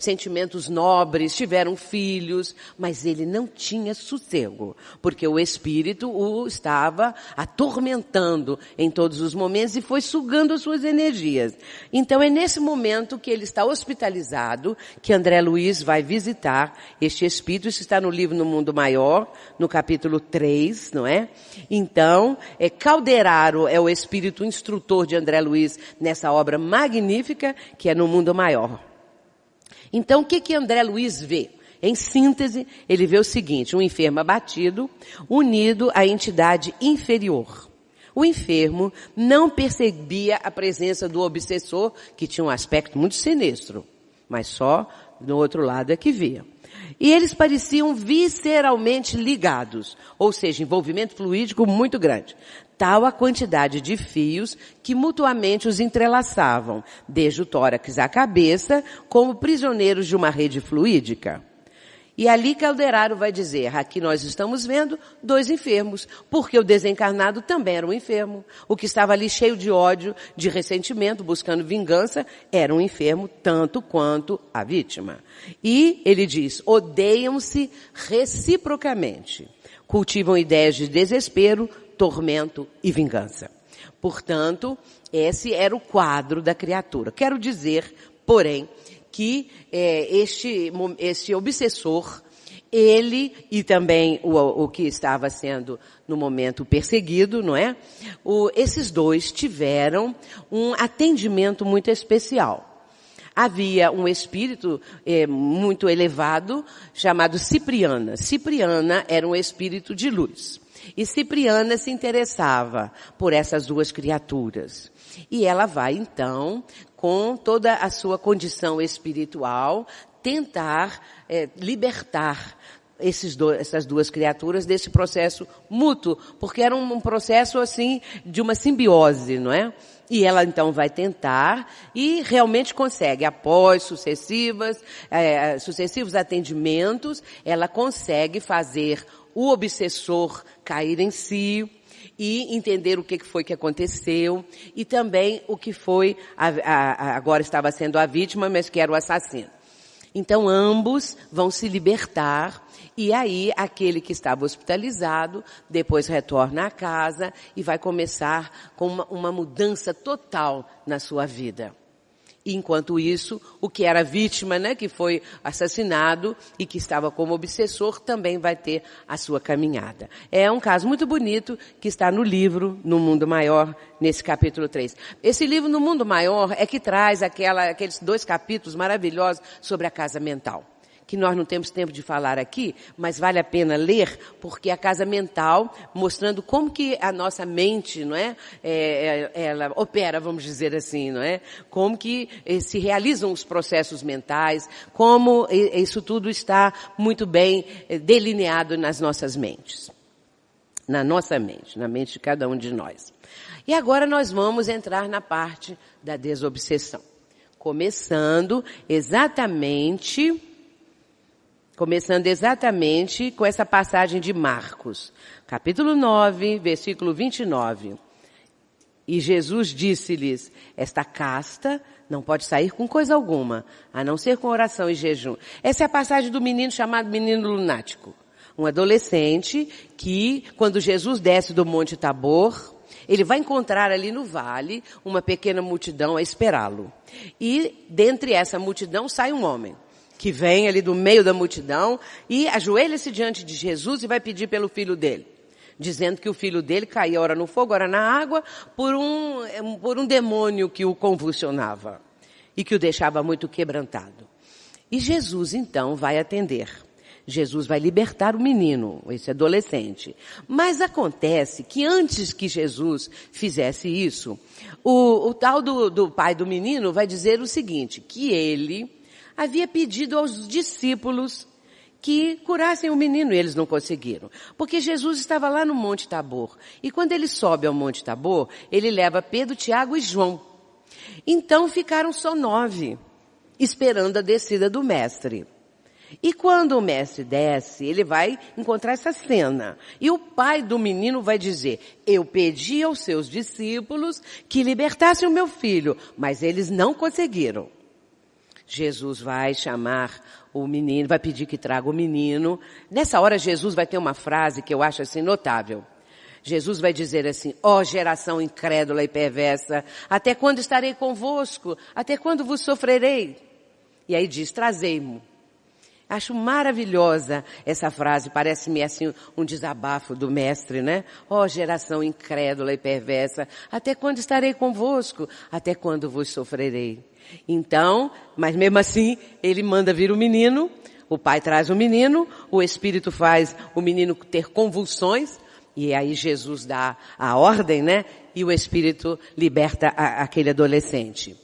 sentimentos nobres, tiveram filhos, mas ele não tinha sossego, porque o espírito o estava atormentando em todos os momentos e foi sugando as suas energias. Então é nesse momento que ele está hospitalizado, que André Luiz vai visitar este espírito. Isso está no livro No Mundo Maior, no capítulo 3, não é? Então, Calderaro é o espírito instrutor de André Luiz nessa obra magnífica que é No Mundo Maior. Então, o que André Luiz vê? Em síntese, ele vê o seguinte: um enfermo abatido, unido à entidade inferior. O enfermo não percebia a presença do obsessor, que tinha um aspecto muito sinistro, mas só do outro lado é que via. E eles pareciam visceralmente ligados, ou seja, envolvimento fluídico muito grande. Tal a quantidade de fios que mutuamente os entrelaçavam, desde o tórax à cabeça, como prisioneiros de uma rede fluídica. E ali Calderaro vai dizer, aqui nós estamos vendo dois enfermos, porque o desencarnado também era um enfermo. O que estava ali cheio de ódio, de ressentimento, buscando vingança, era um enfermo tanto quanto a vítima. E ele diz, odeiam-se reciprocamente, cultivam ideias de desespero, tormento e vingança. Portanto, esse era o quadro da criatura. Quero dizer, porém, que este obsessor, ele e também o que estava sendo no momento perseguido, não é? Esses dois tiveram um atendimento muito especial. Havia um espírito muito elevado chamado Cipriana. Cipriana era um espírito de luz. E Cipriana se interessava por essas duas criaturas. E ela vai, então, com toda a sua condição espiritual, tentar libertar essas duas criaturas desse processo mútuo, porque era um processo, assim, de uma simbiose, não é? E ela, então, vai tentar e realmente consegue. Após sucessivos atendimentos, ela consegue fazer o obsessor cair em si e entender o que foi que aconteceu e também o que foi, agora estava sendo a vítima, mas que era o assassino. Então ambos vão se libertar e aí aquele que estava hospitalizado depois retorna à casa e vai começar com uma mudança total na sua vida. Enquanto isso, o que era vítima, né, que foi assassinado e que estava como obsessor, também vai ter a sua caminhada. É um caso muito bonito que está no livro No Mundo Maior, nesse capítulo 3. Esse livro No Mundo Maior é que traz aqueles 2 capítulos maravilhosos sobre a casa mental, que nós não temos tempo de falar aqui, mas vale a pena ler, porque a casa mental, mostrando como que a nossa mente, não é? Ela opera, vamos dizer assim, não é? Como que se realizam os processos mentais, como isso tudo está muito bem delineado nas nossas mentes. Na nossa mente, na mente de cada um de nós. E agora nós vamos entrar na parte da desobsessão. Começando exatamente com essa passagem de Marcos, capítulo 9, versículo 29. E Jesus disse-lhes, esta casta não pode sair com coisa alguma, a não ser com oração e jejum. Essa é a passagem do menino chamado menino lunático. Um adolescente que, quando Jesus desce do Monte Tabor, ele vai encontrar ali no vale uma pequena multidão a esperá-lo. E dentre essa multidão sai um homem, que vem ali do meio da multidão e ajoelha-se diante de Jesus e vai pedir pelo filho dele, dizendo que o filho dele caía ora no fogo, ora na água, por um demônio que o convulsionava e que o deixava muito quebrantado. E Jesus então vai atender. Jesus vai libertar o menino, esse adolescente. Mas acontece que antes que Jesus fizesse isso, o tal do pai do menino vai dizer o seguinte, que ele havia pedido aos discípulos que curassem o menino e eles não conseguiram. Porque Jesus estava lá no Monte Tabor. E quando ele sobe ao Monte Tabor, ele leva Pedro, Tiago e João. Então ficaram só 9, esperando a descida do mestre. E quando o mestre desce, ele vai encontrar essa cena. E o pai do menino vai dizer, eu pedi aos seus discípulos que libertassem o meu filho, mas eles não conseguiram. Jesus vai chamar o menino, vai pedir que traga o menino. Nessa hora Jesus vai ter uma frase que eu acho assim notável. Jesus vai dizer assim, ó geração incrédula e perversa, até quando estarei convosco? Até quando vos sofrerei? E aí diz, trazei-mo. Acho maravilhosa essa frase, parece-me assim um desabafo do mestre, né? Ó geração incrédula e perversa, até quando estarei convosco? Até quando vos sofrerei? Então, mas mesmo assim, ele manda vir o menino, o pai traz o menino, o Espírito faz o menino ter convulsões, e aí Jesus dá a ordem, né? E o Espírito liberta aquele adolescente.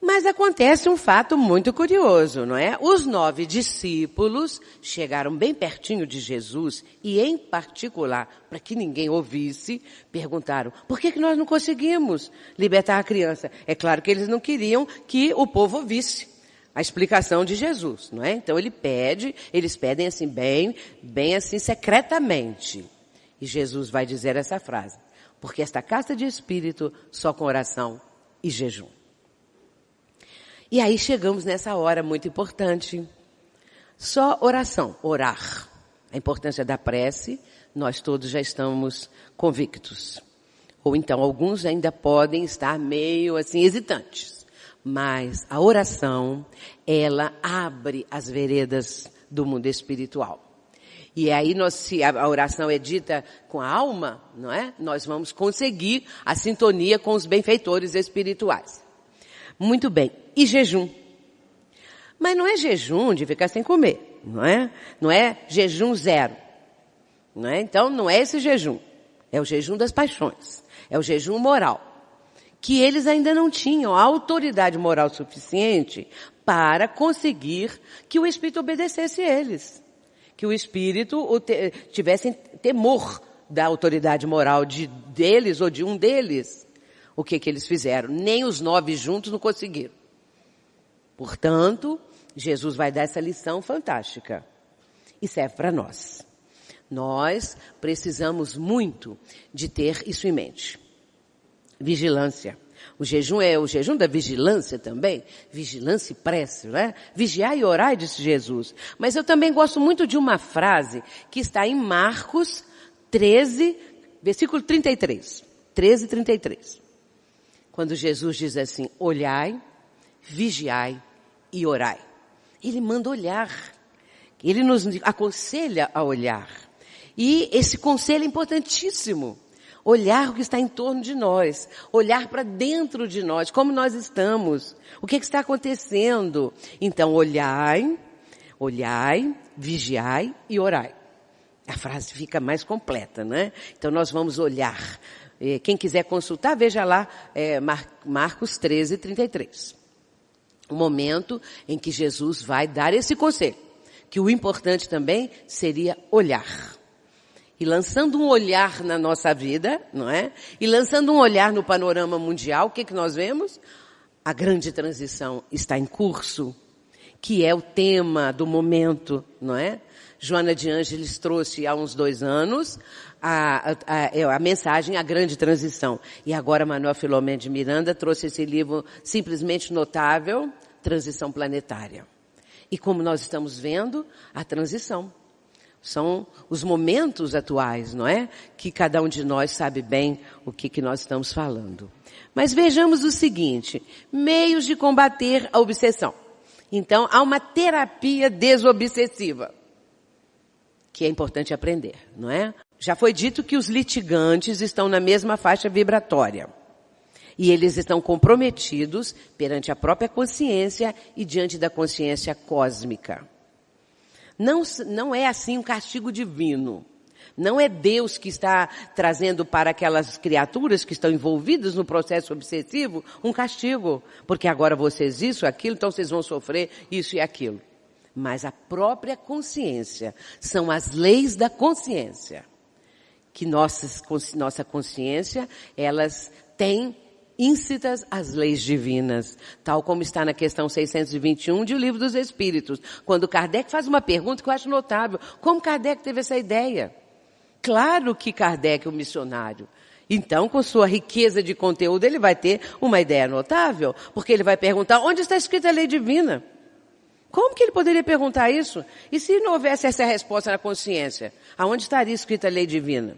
Mas acontece um fato muito curioso, não é? Os 9 discípulos chegaram bem pertinho de Jesus e, em particular, para que ninguém ouvisse, perguntaram, por que nós não conseguimos libertar a criança? É claro que eles não queriam que o povo ouvisse a explicação de Jesus, não é? Então eles pedem assim bem assim secretamente. E Jesus vai dizer essa frase, porque esta casta de espírito só com oração e jejum. E aí chegamos nessa hora muito importante. Só oração, orar. A importância da prece, nós todos já estamos convictos. Ou então alguns ainda podem estar meio assim hesitantes. Mas a oração, ela abre as veredas do mundo espiritual. E aí se a oração é dita com a alma, não é? Nós vamos conseguir a sintonia com os benfeitores espirituais. Muito bem. E jejum. Mas não é jejum de ficar sem comer, não é? Não é jejum zero. Não é? Então não é esse jejum. É o jejum das paixões. É o jejum moral. Que eles ainda não tinham a autoridade moral suficiente para conseguir que o Espírito obedecesse eles. Que o Espírito tivesse temor da autoridade moral deles ou de um deles. O que eles fizeram? Nem os 9 juntos não conseguiram. Portanto, Jesus vai dar essa lição fantástica. E serve para nós. Nós precisamos muito de ter isso em mente. Vigilância. O jejum é o jejum da vigilância também. Vigilância e prece, não é? Vigiai e orai, disse Jesus. Mas eu também gosto muito de uma frase que está em Marcos 13, versículo 33. 13, 33. Quando Jesus diz assim, olhai, vigiai e orai. Ele manda olhar. Ele nos aconselha a olhar. E esse conselho é importantíssimo. Olhar o que está em torno de nós. Olhar para dentro de nós. Como nós estamos. O que está acontecendo. Então, olhai. Olhai, vigiai e orai. A frase fica mais completa, né? Então nós vamos olhar. Quem quiser consultar, veja lá Marcos 13, 33. O momento em que Jesus vai dar esse conselho. Que o importante também seria olhar. E lançando um olhar na nossa vida, não é? E lançando um olhar no panorama mundial, o que nós vemos? A grande transição está em curso, que é o tema do momento, não é? Joana de Ângeles trouxe há uns 2 anos a mensagem A Grande Transição. E agora Manuel Filomeno de Miranda trouxe esse livro simplesmente notável, Transição Planetária. E como nós estamos vendo, a transição. São os momentos atuais, não é? Que cada um de nós sabe bem o que nós estamos falando. Mas vejamos o seguinte, meios de combater a obsessão. Então, há uma terapia desobsessiva, que é importante aprender, não é? Já foi dito que os litigantes estão na mesma faixa vibratória. E eles estão comprometidos perante a própria consciência e diante da consciência cósmica. Não é assim um castigo divino. Não é Deus que está trazendo para aquelas criaturas que estão envolvidas no processo obsessivo um castigo. Porque agora vocês isso, aquilo, então vocês vão sofrer isso e aquilo. Mas a própria consciência, são as leis da consciência. Que nossa consciência, elas têm íncitas às leis divinas, tal como está na questão 621 de O Livro dos Espíritos, quando Kardec faz uma pergunta que eu acho notável. Como Kardec teve essa ideia? Claro que Kardec é um missionário. Então, com sua riqueza de conteúdo, ele vai ter uma ideia notável, porque ele vai perguntar onde está escrita a lei divina. Como que ele poderia perguntar isso? E se não houvesse essa resposta na consciência? Aonde estaria escrita a lei divina?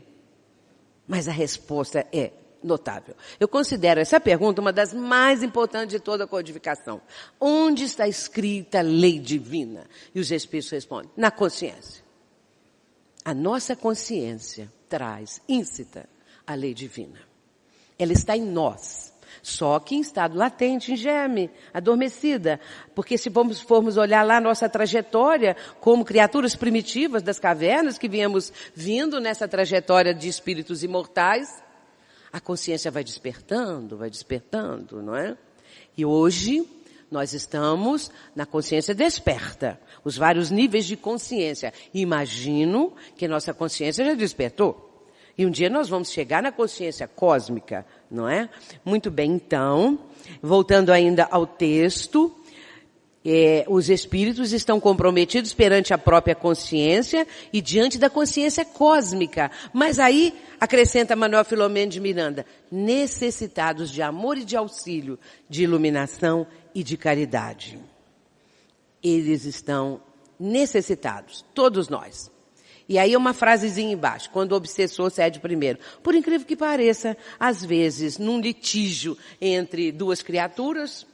Mas a resposta é notável. Eu considero essa pergunta uma das mais importantes de toda a codificação. Onde está escrita a lei divina? E os Espíritos respondem, na consciência. A nossa consciência traz, íncita, a lei divina. Ela está em nós. Só que em estado latente, em germe, adormecida. Porque se formos olhar lá a nossa trajetória, como criaturas primitivas das cavernas que viemos vindo nessa trajetória de espíritos imortais, a consciência vai despertando, não é? E hoje nós estamos na consciência desperta, os vários níveis de consciência. E imagino que nossa consciência já despertou. E um dia nós vamos chegar na consciência cósmica, não é? Muito bem, então, voltando ainda ao texto, os espíritos estão comprometidos perante a própria consciência e diante da consciência cósmica. Mas aí, acrescenta Manuel Filomeno de Miranda, necessitados de amor e de auxílio, de iluminação e de caridade. Eles estão necessitados, todos nós. E aí uma frasezinha embaixo, quando o obsessor cede primeiro. Por incrível que pareça, às vezes, num litígio entre duas criaturas,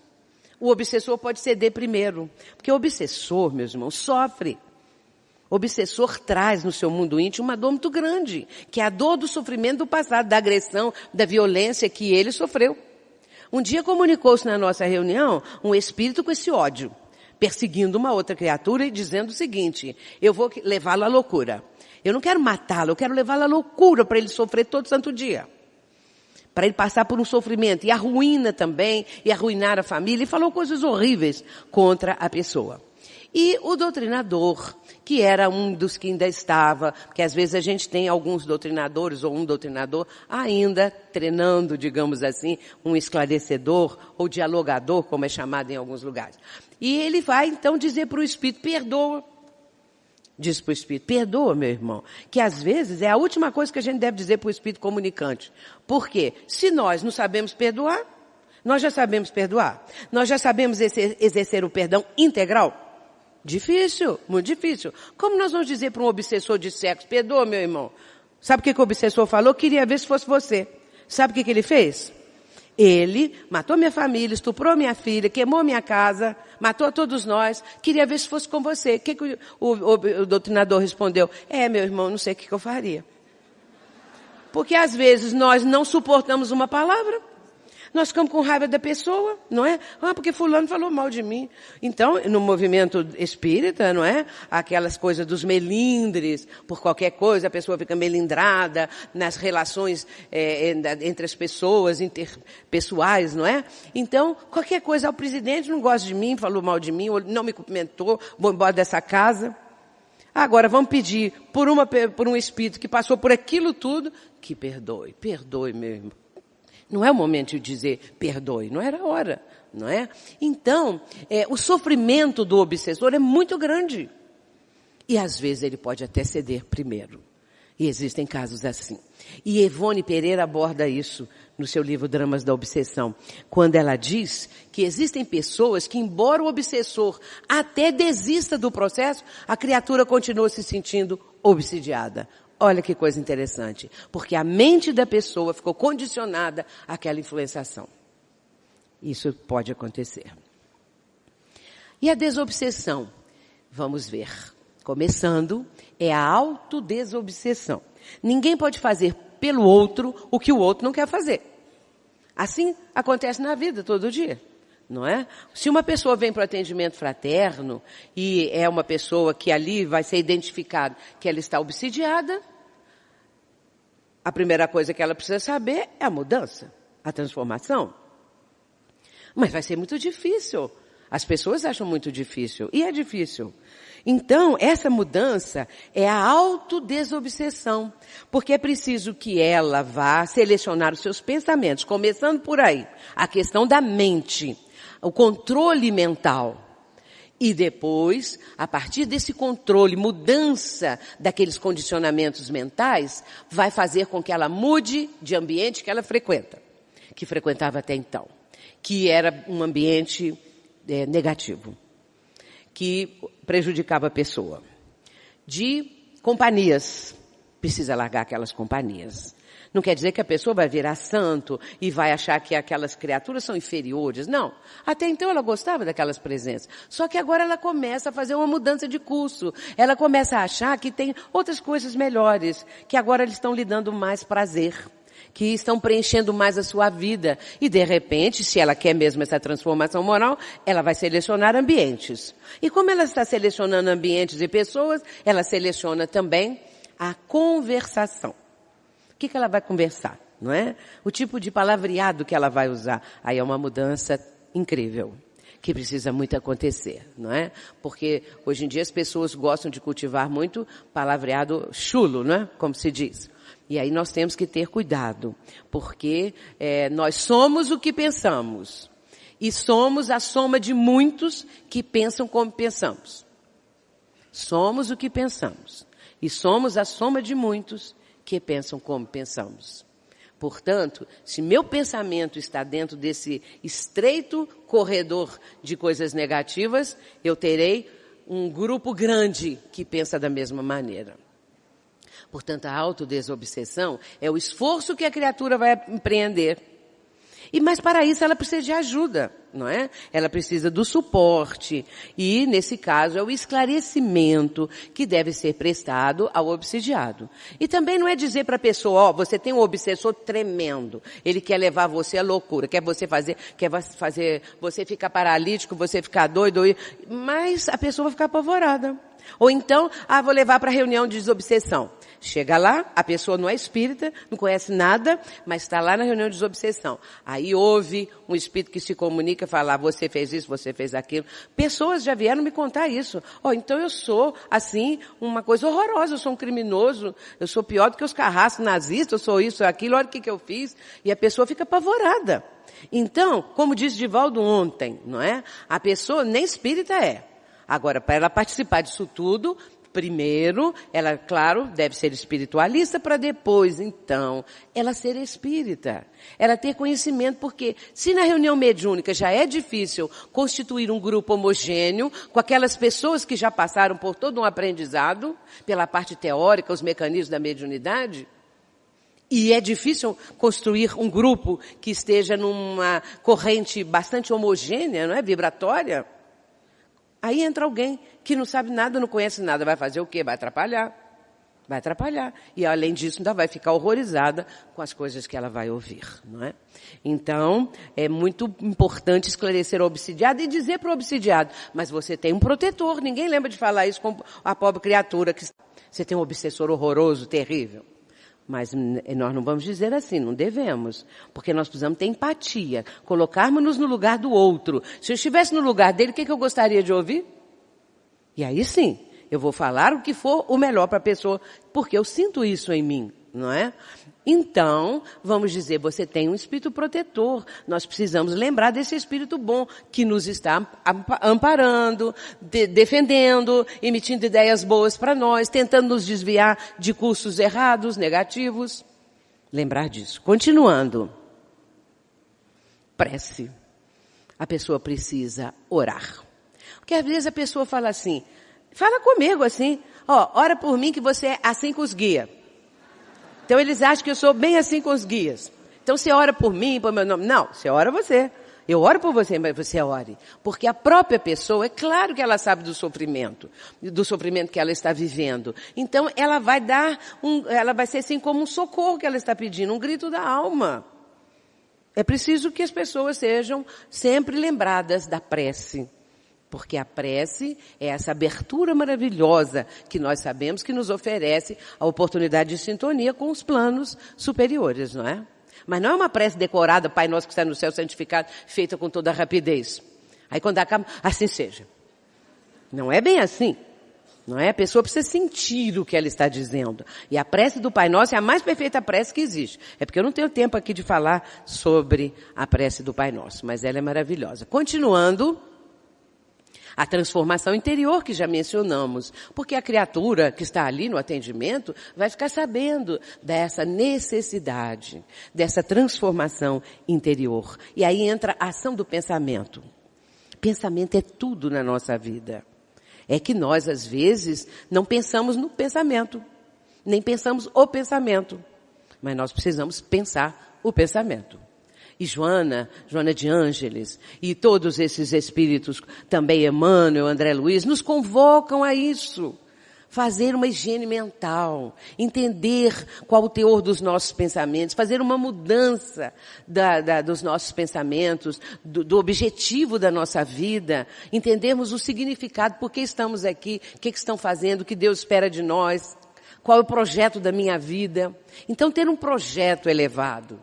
o obsessor pode ceder primeiro. Porque o obsessor, meus irmãos, sofre. O obsessor traz no seu mundo íntimo uma dor muito grande, que é a dor do sofrimento do passado, da agressão, da violência que ele sofreu. Um dia comunicou-se na nossa reunião um espírito com esse ódio, perseguindo uma outra criatura e dizendo o seguinte, eu vou levá-lo à loucura. Eu não quero matá-lo, eu quero levá-lo à loucura para ele sofrer todo santo dia. Para ele passar por um sofrimento. E a ruína também, e arruinar a família. E falou coisas horríveis contra a pessoa. E o doutrinador, que era um dos que ainda estava, porque às vezes a gente tem alguns doutrinadores ou um doutrinador ainda treinando, digamos assim, um esclarecedor ou dialogador, como é chamado em alguns lugares. E ele vai então dizer para o espírito, perdoa. Diz para o espírito, perdoa, meu irmão, que às vezes é a última coisa que a gente deve dizer para o espírito comunicante. Por quê? Se nós não sabemos perdoar, nós já sabemos perdoar. Nós já sabemos exercer o perdão integral. Difícil, muito difícil. Como nós vamos dizer para um obsessor de sexo, perdoa, meu irmão? Sabe o que o obsessor falou? Queria ver se fosse você. Sabe o que ele fez? Ele matou minha família, estuprou minha filha, queimou minha casa, matou a todos nós, queria ver se fosse com você. O que o doutrinador respondeu? Meu irmão, não sei o que eu faria. Porque às vezes nós não suportamos uma palavra, Nós ficamos com raiva da pessoa, não é? Porque fulano falou mal de mim. Então, no movimento espírita, não é? Aquelas coisas dos melindres, por qualquer coisa a pessoa fica melindrada nas relações entre as pessoas, interpessoais, não é? Então, qualquer coisa, o presidente não gosta de mim, falou mal de mim, ou não me cumprimentou, vou embora dessa casa. Agora, vamos pedir por um espírito que passou por aquilo tudo, que perdoe meu irmão. Não é o momento de dizer perdoe, não era a hora, não é? Então, o sofrimento do obsessor é muito grande. E às vezes ele pode até ceder primeiro. E existem casos assim. E Evone Pereira aborda isso no seu livro Dramas da Obsessão, quando ela diz que existem pessoas que, embora o obsessor até desista do processo, a criatura continua se sentindo obsidiada. Olha que coisa interessante, porque a mente da pessoa ficou condicionada àquela influenciação. Isso pode acontecer. E a desobsessão? Vamos ver. Começando, é a autodesobsessão. Ninguém pode fazer pelo outro o que o outro não quer fazer. Assim acontece na vida todo dia, não é? Se uma pessoa vem para o atendimento fraterno e é uma pessoa que ali vai ser identificada que ela está obsidiada, a primeira coisa que ela precisa saber é a mudança, a transformação. Mas vai ser muito difícil. As pessoas acham muito difícil, e é difícil. Então, essa mudança é a autodesobsessão, porque é preciso que ela vá selecionar os seus pensamentos, começando por aí, a questão da mente, o controle mental. E depois, a partir desse controle, mudança daqueles condicionamentos mentais, vai fazer com que ela mude de ambiente que ela frequenta, que frequentava até então, que era um ambiente negativo, que prejudicava a pessoa. De companhias, precisa largar aquelas companhias. Não quer dizer que a pessoa vai virar santo e vai achar que aquelas criaturas são inferiores. Não. Até então ela gostava daquelas presenças. Só que agora ela começa a fazer uma mudança de curso. Ela começa a achar que tem outras coisas melhores, que agora eles estão lhe dando mais prazer, que estão preenchendo mais a sua vida. E de repente, se ela quer mesmo essa transformação moral, ela vai selecionar ambientes. E como ela está selecionando ambientes e pessoas, ela seleciona também a conversação. O que ela vai conversar, não é? O tipo de palavreado que ela vai usar. Aí é uma mudança incrível, que precisa muito acontecer, não é? Porque hoje em dia as pessoas gostam de cultivar muito palavreado chulo, não é? Como se diz. E aí nós temos que ter cuidado, porque nós somos o que pensamos. E somos a soma de muitos que pensam como pensamos. Somos o que pensamos. E somos a soma de muitos que pensam como pensamos. Portanto, se meu pensamento está dentro desse estreito corredor de coisas negativas, eu terei um grupo grande que pensa da mesma maneira. Portanto, a autodesobsessão é o esforço que a criatura vai empreender. Mas para isso ela precisa de ajuda, não é? Ela precisa do suporte. E, nesse caso, é o esclarecimento que deve ser prestado ao obsidiado. E também não é dizer para a pessoa, você tem um obsessor tremendo. Ele quer levar você à loucura. Quer fazer você ficar paralítico, você ficar doido. Mas a pessoa vai ficar apavorada. Ou então, vou levar para a reunião de desobsessão. Chega lá, a pessoa não é espírita, não conhece nada, mas está lá na reunião de desobsessão. Aí ouve um espírito que se comunica e fala, você fez isso, você fez aquilo. Pessoas já vieram me contar isso. Então eu sou, assim, uma coisa horrorosa, eu sou um criminoso, eu sou pior do que os carrascos nazistas, eu sou isso, aquilo, olha o que eu fiz. E a pessoa fica apavorada. Então, como disse Divaldo ontem, não é? A pessoa nem espírita é. Agora, para ela participar disso tudo, primeiro, ela, claro, deve ser espiritualista para depois, então, ela ser espírita. Ela ter conhecimento, porque se na reunião mediúnica já é difícil constituir um grupo homogêneo com aquelas pessoas que já passaram por todo um aprendizado, pela parte teórica, os mecanismos da mediunidade, e é difícil construir um grupo que esteja numa corrente bastante homogênea, não é? Vibratória. Aí entra alguém que não sabe nada, não conhece nada. Vai fazer o quê? Vai atrapalhar. Vai atrapalhar. E, além disso, ainda vai ficar horrorizada com as coisas que ela vai ouvir, não é? Então, é muito importante esclarecer o obsidiado e dizer para o obsidiado, mas você tem um protetor. Ninguém lembra de falar isso com a pobre criatura. Que você tem um obsessor horroroso, terrível. Mas nós não vamos dizer assim, não devemos. Porque nós precisamos ter empatia. Colocarmos-nos no lugar do outro. Se eu estivesse no lugar dele, o que eu gostaria de ouvir? E aí sim, eu vou falar o que for o melhor para a pessoa, porque eu sinto isso em mim, não é? Então, vamos dizer, você tem um espírito protetor. Nós precisamos lembrar desse espírito bom que nos está amparando, defendendo, emitindo ideias boas para nós, tentando nos desviar de cursos errados, negativos. Lembrar disso. Continuando. Prece. A pessoa precisa orar. Porque às vezes a pessoa fala assim, fala comigo assim, ora por mim que você é assim com os guias. Então eles acham que eu sou bem assim com os guias. Então você ora por mim, por meu nome. Não, você ora você. Eu oro por você, mas você ore. Porque a própria pessoa, é claro que ela sabe do sofrimento que ela está vivendo. Então ela vai ela vai ser assim como um socorro que ela está pedindo, um grito da alma. É preciso que as pessoas sejam sempre lembradas da prece. Porque a prece é essa abertura maravilhosa que nós sabemos que nos oferece a oportunidade de sintonia com os planos superiores, não é? Mas não é uma prece decorada, Pai Nosso que está no céu santificado, feita com toda a rapidez. Aí quando acaba, assim seja. Não é bem assim. Não é? A pessoa precisa sentir o que ela está dizendo. E a prece do Pai Nosso é a mais perfeita prece que existe. É porque eu não tenho tempo aqui de falar sobre a prece do Pai Nosso, mas ela é maravilhosa. Continuando, a transformação interior que já mencionamos, porque a criatura que está ali no atendimento vai ficar sabendo dessa necessidade, dessa transformação interior. E aí entra a ação do pensamento. Pensamento é tudo na nossa vida. É que nós, às vezes, não pensamos no pensamento, nem pensamos o pensamento, mas nós precisamos pensar o pensamento. E Joana de Ângeles, e todos esses espíritos, também Emmanuel, André Luiz, nos convocam a isso. Fazer uma higiene mental, entender qual o teor dos nossos pensamentos, fazer uma mudança dos nossos pensamentos, do objetivo da nossa vida, entendermos o significado, por que estamos aqui, o que estão fazendo, o que Deus espera de nós, qual é o projeto da minha vida. Então ter um projeto elevado.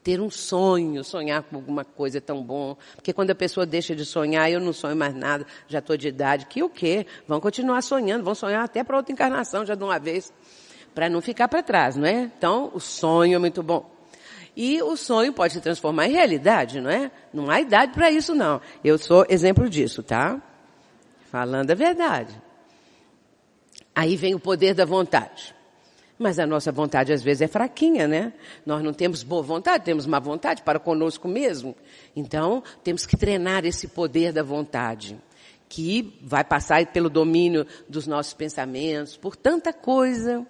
Ter um sonho, sonhar com alguma coisa é tão bom. Porque quando a pessoa deixa de sonhar, eu não sonho mais nada, já estou de idade. Que o quê? Vão continuar sonhando, vão sonhar até para outra encarnação já de uma vez, para não ficar para trás, não é? Então, o sonho é muito bom. E o sonho pode se transformar em realidade, não é? Não há idade para isso, não. Eu sou exemplo disso, tá? Falando a verdade. Aí vem o poder da vontade. Mas a nossa vontade às vezes é fraquinha, né? Nós não temos boa vontade, temos má vontade para conosco mesmo. Então, temos que treinar esse poder da vontade, que vai passar pelo domínio dos nossos pensamentos, por tanta coisa.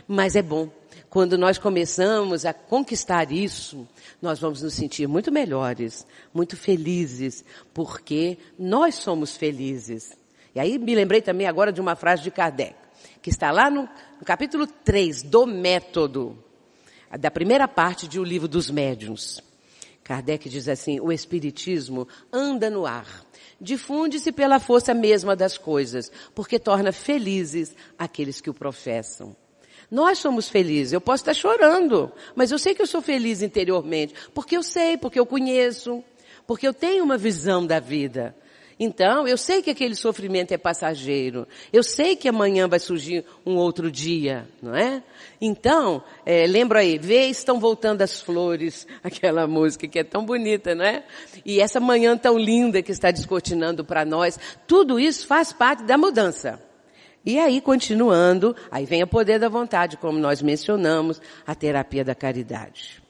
Mas é bom. Quando nós começamos a conquistar isso, nós vamos nos sentir muito melhores, muito felizes, porque nós somos felizes. E aí me lembrei também agora de uma frase de Kardec, que está lá no capítulo 3 do Método, da primeira parte de O Livro dos Médiuns. Kardec diz assim, o Espiritismo anda no ar, difunde-se pela força mesma das coisas, porque torna felizes aqueles que o professam. Nós somos felizes, eu posso estar chorando, mas eu sei que eu sou feliz interiormente, porque eu sei, porque eu conheço, porque eu tenho uma visão da vida. Então, eu sei que aquele sofrimento é passageiro. Eu sei que amanhã vai surgir um outro dia, não é? Então, lembra aí, vê, estão voltando as flores, aquela música que é tão bonita, não é? E essa manhã tão linda que está descortinando para nós, tudo isso faz parte da mudança. E aí, continuando, aí vem o poder da vontade, como nós mencionamos, a terapia da caridade.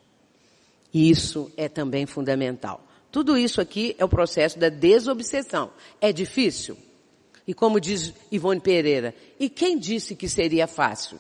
Isso é também fundamental. Tudo isso aqui é o processo da desobsessão. É difícil? E como diz Ivone Pereira, e quem disse que seria fácil?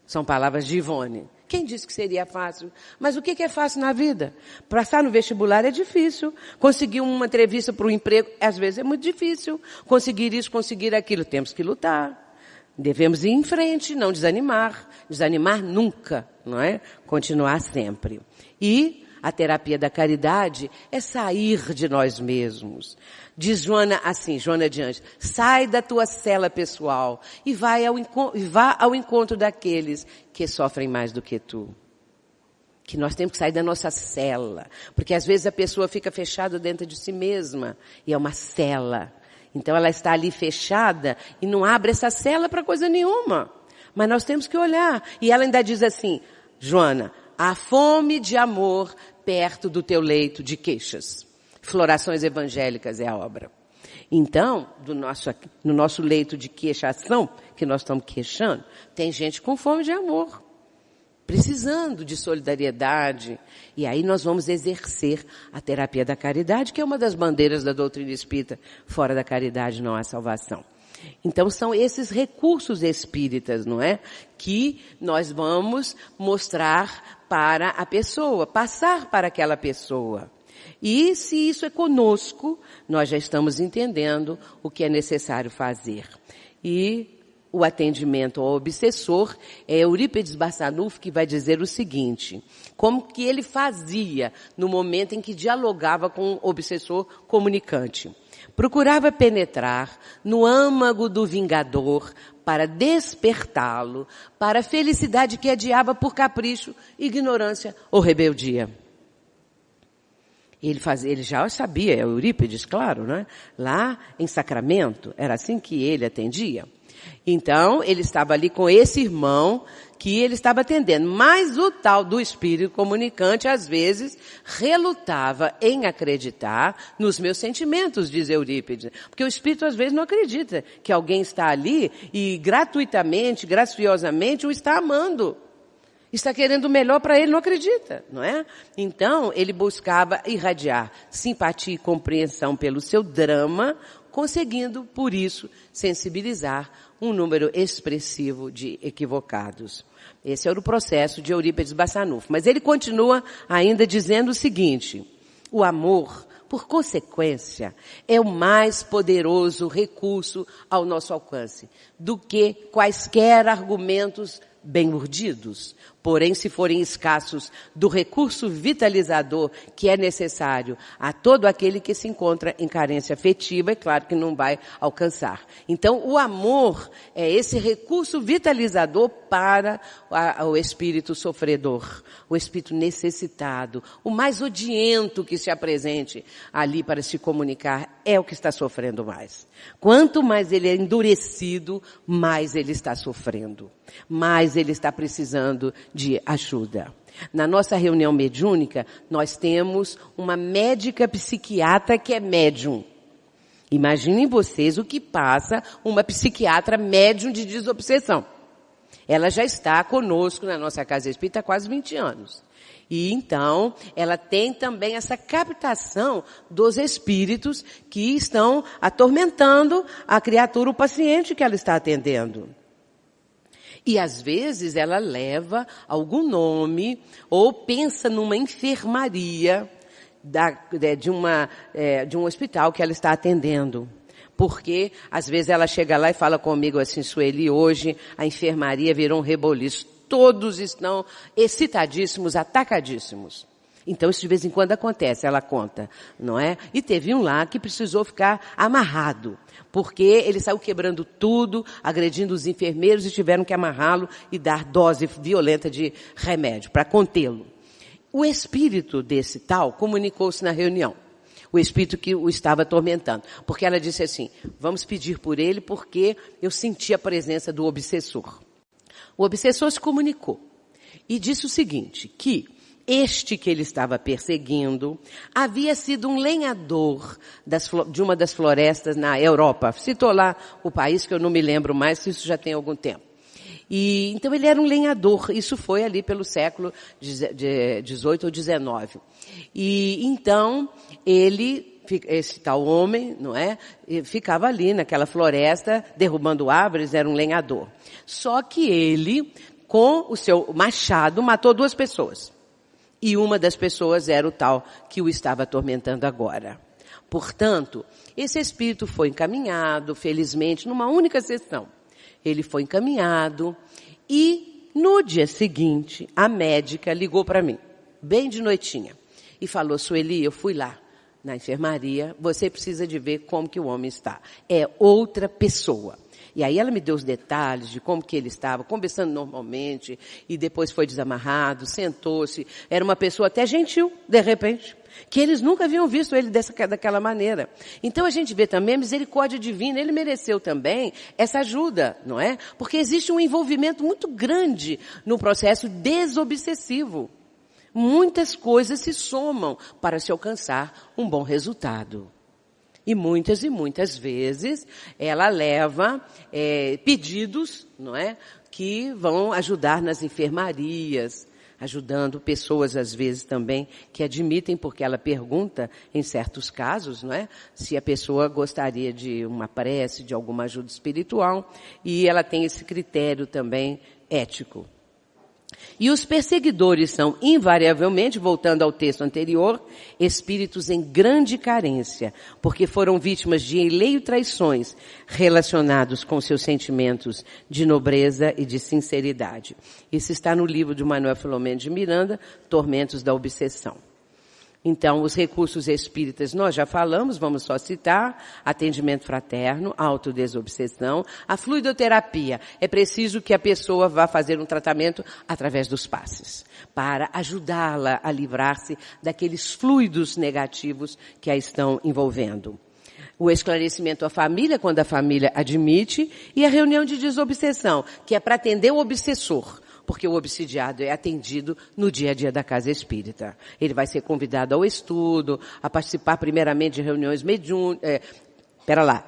São palavras de Ivone. Quem disse que seria fácil? Mas o que é fácil na vida? Passar no vestibular é difícil. Conseguir uma entrevista para um emprego, às vezes é muito difícil. Conseguir isso, conseguir aquilo, temos que lutar. Devemos ir em frente, não desanimar. Desanimar nunca, não é? Continuar sempre. E a terapia da caridade é sair de nós mesmos. Diz Joana assim, Joana de Anjos, sai da tua cela pessoal e vá ao encontro daqueles que sofrem mais do que tu. Que nós temos que sair da nossa cela, porque às vezes a pessoa fica fechada dentro de si mesma e é uma cela. Então ela está ali fechada e não abre essa cela para coisa nenhuma. Mas nós temos que olhar. E ela ainda diz assim, Joana, há fome de amor perto do teu leito de queixas. Florações Evangélicas é a obra. Então, no nosso leito de queixação, que nós estamos queixando, tem gente com fome de amor, precisando de solidariedade. E aí nós vamos exercer a terapia da caridade, que é uma das bandeiras da doutrina espírita. Fora da caridade não há salvação. Então são esses recursos espíritas, não é? Que nós vamos mostrar para a pessoa, passar para aquela pessoa. E se isso é conosco, nós já estamos entendendo o que é necessário fazer. E o atendimento ao obsessor é Eurípides Barçanufo que vai dizer o seguinte, como que ele fazia no momento em que dialogava com o obsessor comunicante. Procurava penetrar no âmago do vingador para despertá-lo para a felicidade que adiava por capricho, ignorância ou rebeldia. Ele já sabia, Eurípides, claro, né? Lá em Sacramento, era assim que ele atendia. Então, ele estava ali com esse irmão que ele estava atendendo. Mas o tal do espírito comunicante, às vezes, relutava em acreditar nos meus sentimentos, diz Eurípides. Porque o espírito, às vezes, não acredita que alguém está ali e gratuitamente, graciosamente, o está amando. Está querendo o melhor para ele, não acredita, não é? Então, ele buscava irradiar simpatia e compreensão pelo seu drama, conseguindo, por isso, sensibilizar um número expressivo de equivocados. Esse era o processo de Eurípides Barçanufo. Mas ele continua ainda dizendo o seguinte, o amor, por consequência, é o mais poderoso recurso ao nosso alcance do que quaisquer argumentos bem urdidos. Porém, se forem escassos do recurso vitalizador que é necessário a todo aquele que se encontra em carência afetiva, é claro que não vai alcançar. Então, o amor é esse recurso vitalizador para o espírito sofredor, o espírito necessitado, o mais odiento que se apresente ali para se comunicar é o que está sofrendo mais. Quanto mais ele é endurecido, mais ele está sofrendo, mais ele está precisando de ajuda. Na nossa reunião mediúnica, nós temos uma médica psiquiatra que é médium. Imaginem vocês o que passa uma psiquiatra médium de desobsessão. Ela já está conosco na nossa casa espírita há quase 20 anos. E então, ela tem também essa captação dos espíritos que estão atormentando a criatura, o paciente que ela está atendendo. E às vezes ela leva algum nome ou pensa numa enfermaria de um hospital que ela está atendendo. Porque às vezes ela chega lá e fala comigo assim, Sueli, hoje a enfermaria virou um reboliço. Todos estão excitadíssimos, atacadíssimos. Então isso de vez em quando acontece, ela conta, não é? E teve um lá que precisou ficar amarrado, porque ele saiu quebrando tudo, agredindo os enfermeiros e tiveram que amarrá-lo e dar dose violenta de remédio para contê-lo. O espírito desse tal comunicou-se na reunião. O espírito que o estava atormentando. Porque ela disse assim, vamos pedir por ele porque eu senti a presença do obsessor. O obsessor se comunicou e disse o seguinte, que este que ele estava perseguindo havia sido um lenhador de uma das florestas na Europa. Citou lá o país que eu não me lembro mais, se isso já tem algum tempo. E então ele era um lenhador, isso foi ali pelo século XVIII ou XIX. E então esse tal homem, não é, ficava ali naquela floresta derrubando árvores, era um lenhador. Só que ele, com o seu machado, matou 2 pessoas. E uma das pessoas era o tal que o estava atormentando agora. Portanto, esse espírito foi encaminhado, felizmente, numa única sessão. Ele foi encaminhado e no dia seguinte a médica ligou para mim, bem de noitinha, e falou: Sueli, eu fui lá na enfermaria, você precisa de ver como que o homem está. É outra pessoa. E aí ela me deu os detalhes de como que ele estava, conversando normalmente, e depois foi desamarrado, sentou-se. Era uma pessoa até gentil, de repente, que eles nunca haviam visto ele daquela maneira. Então a gente vê também a misericórdia divina, ele mereceu também essa ajuda, não é? Porque existe um envolvimento muito grande no processo desobsessivo. Muitas coisas se somam para se alcançar um bom resultado. E muitas vezes ela leva pedidos, não é, que vão ajudar nas enfermarias, ajudando pessoas às vezes também que admitem, porque ela pergunta em certos casos, não é, se a pessoa gostaria de uma prece, de alguma ajuda espiritual, e ela tem esse critério também ético. E os perseguidores são, invariavelmente, voltando ao texto anterior, espíritos em grande carência, porque foram vítimas de enleio e traições relacionados com seus sentimentos de nobreza e de sinceridade. Isso está no livro de Manuel Filomeno de Miranda, Tormentos da Obsessão. Então, os recursos espíritas nós já falamos, vamos só citar: atendimento fraterno, autodesobsessão, a fluidoterapia. É preciso que a pessoa vá fazer um tratamento através dos passes, para ajudá-la a livrar-se daqueles fluidos negativos que a estão envolvendo. O esclarecimento à família, quando a família admite, e a reunião de desobsessão, que é para atender o obsessor. Porque o obsidiado é atendido no dia a dia da casa espírita. Ele vai ser convidado ao estudo, a participar primeiramente de reuniões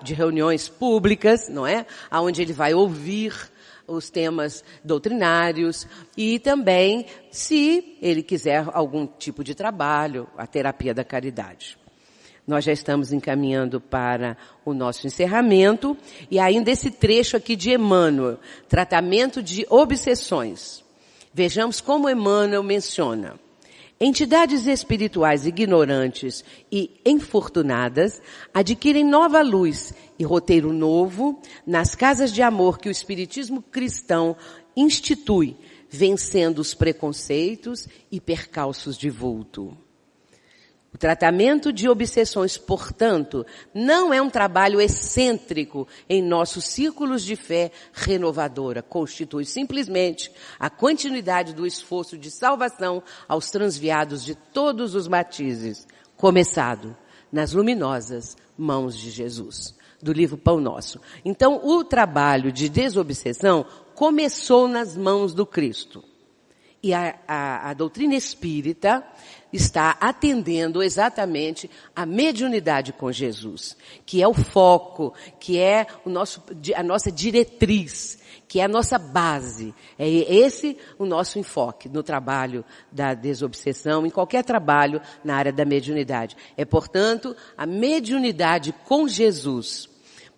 de reuniões públicas, não é? Onde ele vai ouvir os temas doutrinários e também, se ele quiser algum tipo de trabalho, a terapia da caridade. Nós já estamos encaminhando para o nosso encerramento, e ainda esse trecho aqui de Emmanuel, tratamento de obsessões. Vejamos como Emmanuel menciona: entidades espirituais ignorantes e infortunadas adquirem nova luz e roteiro novo nas casas de amor que o espiritismo cristão institui, vencendo os preconceitos e percalços de vulto. O tratamento de obsessões, portanto, não é um trabalho excêntrico em nossos círculos de fé renovadora. Constitui simplesmente a continuidade do esforço de salvação aos transviados de todos os matizes, começado nas luminosas mãos de Jesus, do livro Pão Nosso. Então, o trabalho de desobsessão começou nas mãos do Cristo. E a doutrina espírita está atendendo exatamente a mediunidade com Jesus, que é o foco, que é a nossa diretriz, que é a nossa base. É esse o nosso enfoque no trabalho da desobsessão, em qualquer trabalho na área da mediunidade. É, portanto, a mediunidade com Jesus,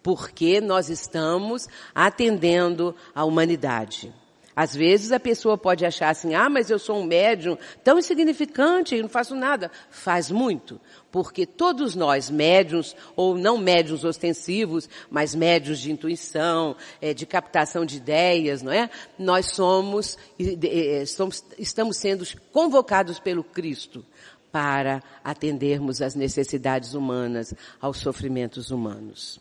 porque nós estamos atendendo a humanidade. Às vezes a pessoa pode achar assim: mas eu sou um médium tão insignificante, eu não faço nada. Faz muito, porque todos nós, médiuns, ou não médiuns ostensivos, mas médiuns de intuição, de captação de ideias, não é? Nós estamos sendo convocados pelo Cristo para atendermos às necessidades humanas, aos sofrimentos humanos.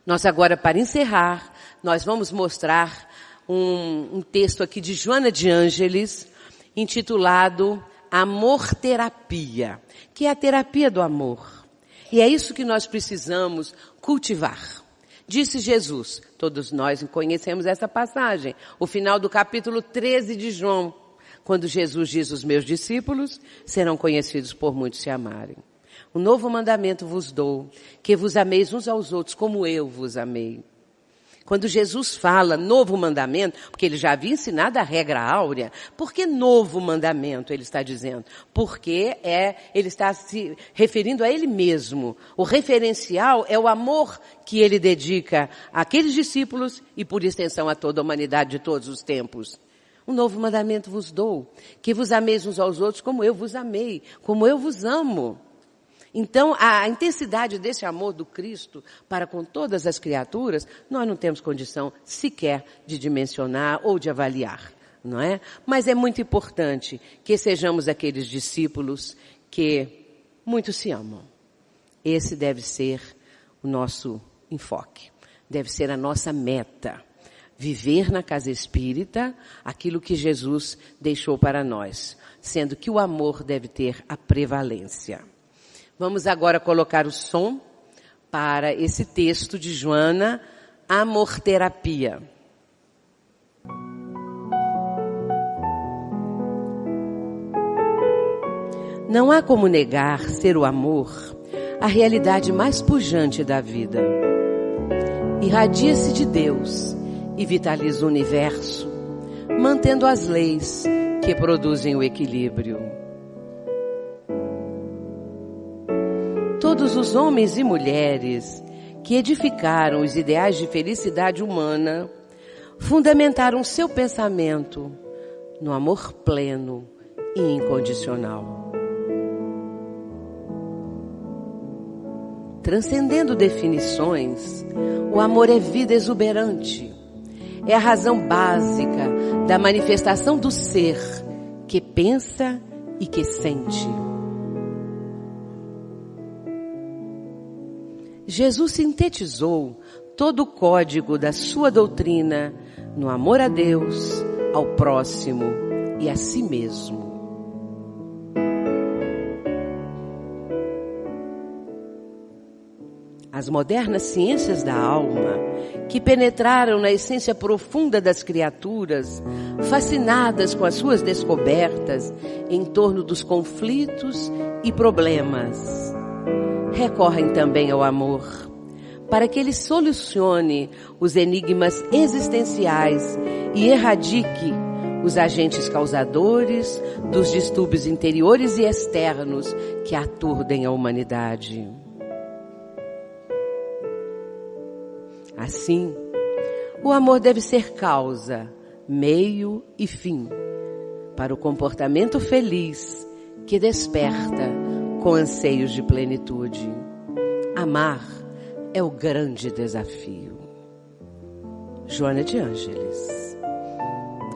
Nós agora, para encerrar, nós vamos mostrar um texto aqui de Joana de Ângeles, intitulado Amor-terapia, que é a terapia do amor. E é isso que nós precisamos cultivar. Disse Jesus, todos nós conhecemos essa passagem, o final do capítulo 13 de João, quando Jesus diz: os meus discípulos serão conhecidos por muitos se amarem. Um novo mandamento vos dou, que vos ameis uns aos outros como eu vos amei. Quando Jesus fala novo mandamento, porque ele já havia ensinado a regra áurea, por que novo mandamento ele está dizendo? Porque ele está se referindo a ele mesmo. O referencial é o amor que ele dedica àqueles discípulos e, por extensão, a toda a humanidade de todos os tempos. Um novo mandamento vos dou, que vos ameis uns aos outros como eu vos amei, como eu vos amo. Então, a intensidade desse amor do Cristo para com todas as criaturas, nós não temos condição sequer de dimensionar ou de avaliar, não é? Mas é muito importante que sejamos aqueles discípulos que muito se amam. Esse deve ser o nosso enfoque, deve ser a nossa meta. Viver na casa espírita aquilo que Jesus deixou para nós, sendo que o amor deve ter a prevalência. Vamos agora colocar o som para esse texto de Joana, Amor-terapia. Não há como negar ser o amor a realidade mais pujante da vida. Irradia-se de Deus e vitaliza o universo, mantendo as leis que produzem o equilíbrio. Todos os homens e mulheres que edificaram os ideais de felicidade humana fundamentaram seu pensamento no amor pleno e incondicional. Transcendendo definições, o amor é vida exuberante. É a razão básica da manifestação do ser que pensa e que sente. Jesus sintetizou todo o código da sua doutrina no amor a Deus, ao próximo e a si mesmo. As modernas ciências da alma, que penetraram na essência profunda das criaturas, fascinadas com as suas descobertas em torno dos conflitos e problemas, recorrem também ao amor, para que ele solucione os enigmas existenciais e erradique os agentes causadores dos distúrbios interiores e externos que aturdem a humanidade. Assim, o amor deve ser causa, meio e fim para o comportamento feliz que desperta com anseios de plenitude. Amar é o grande desafio. Joana de Ângeles.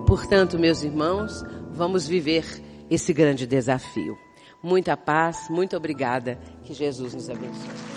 Portanto, meus irmãos, vamos viver esse grande desafio. Muita paz, muito obrigada. Que Jesus nos abençoe.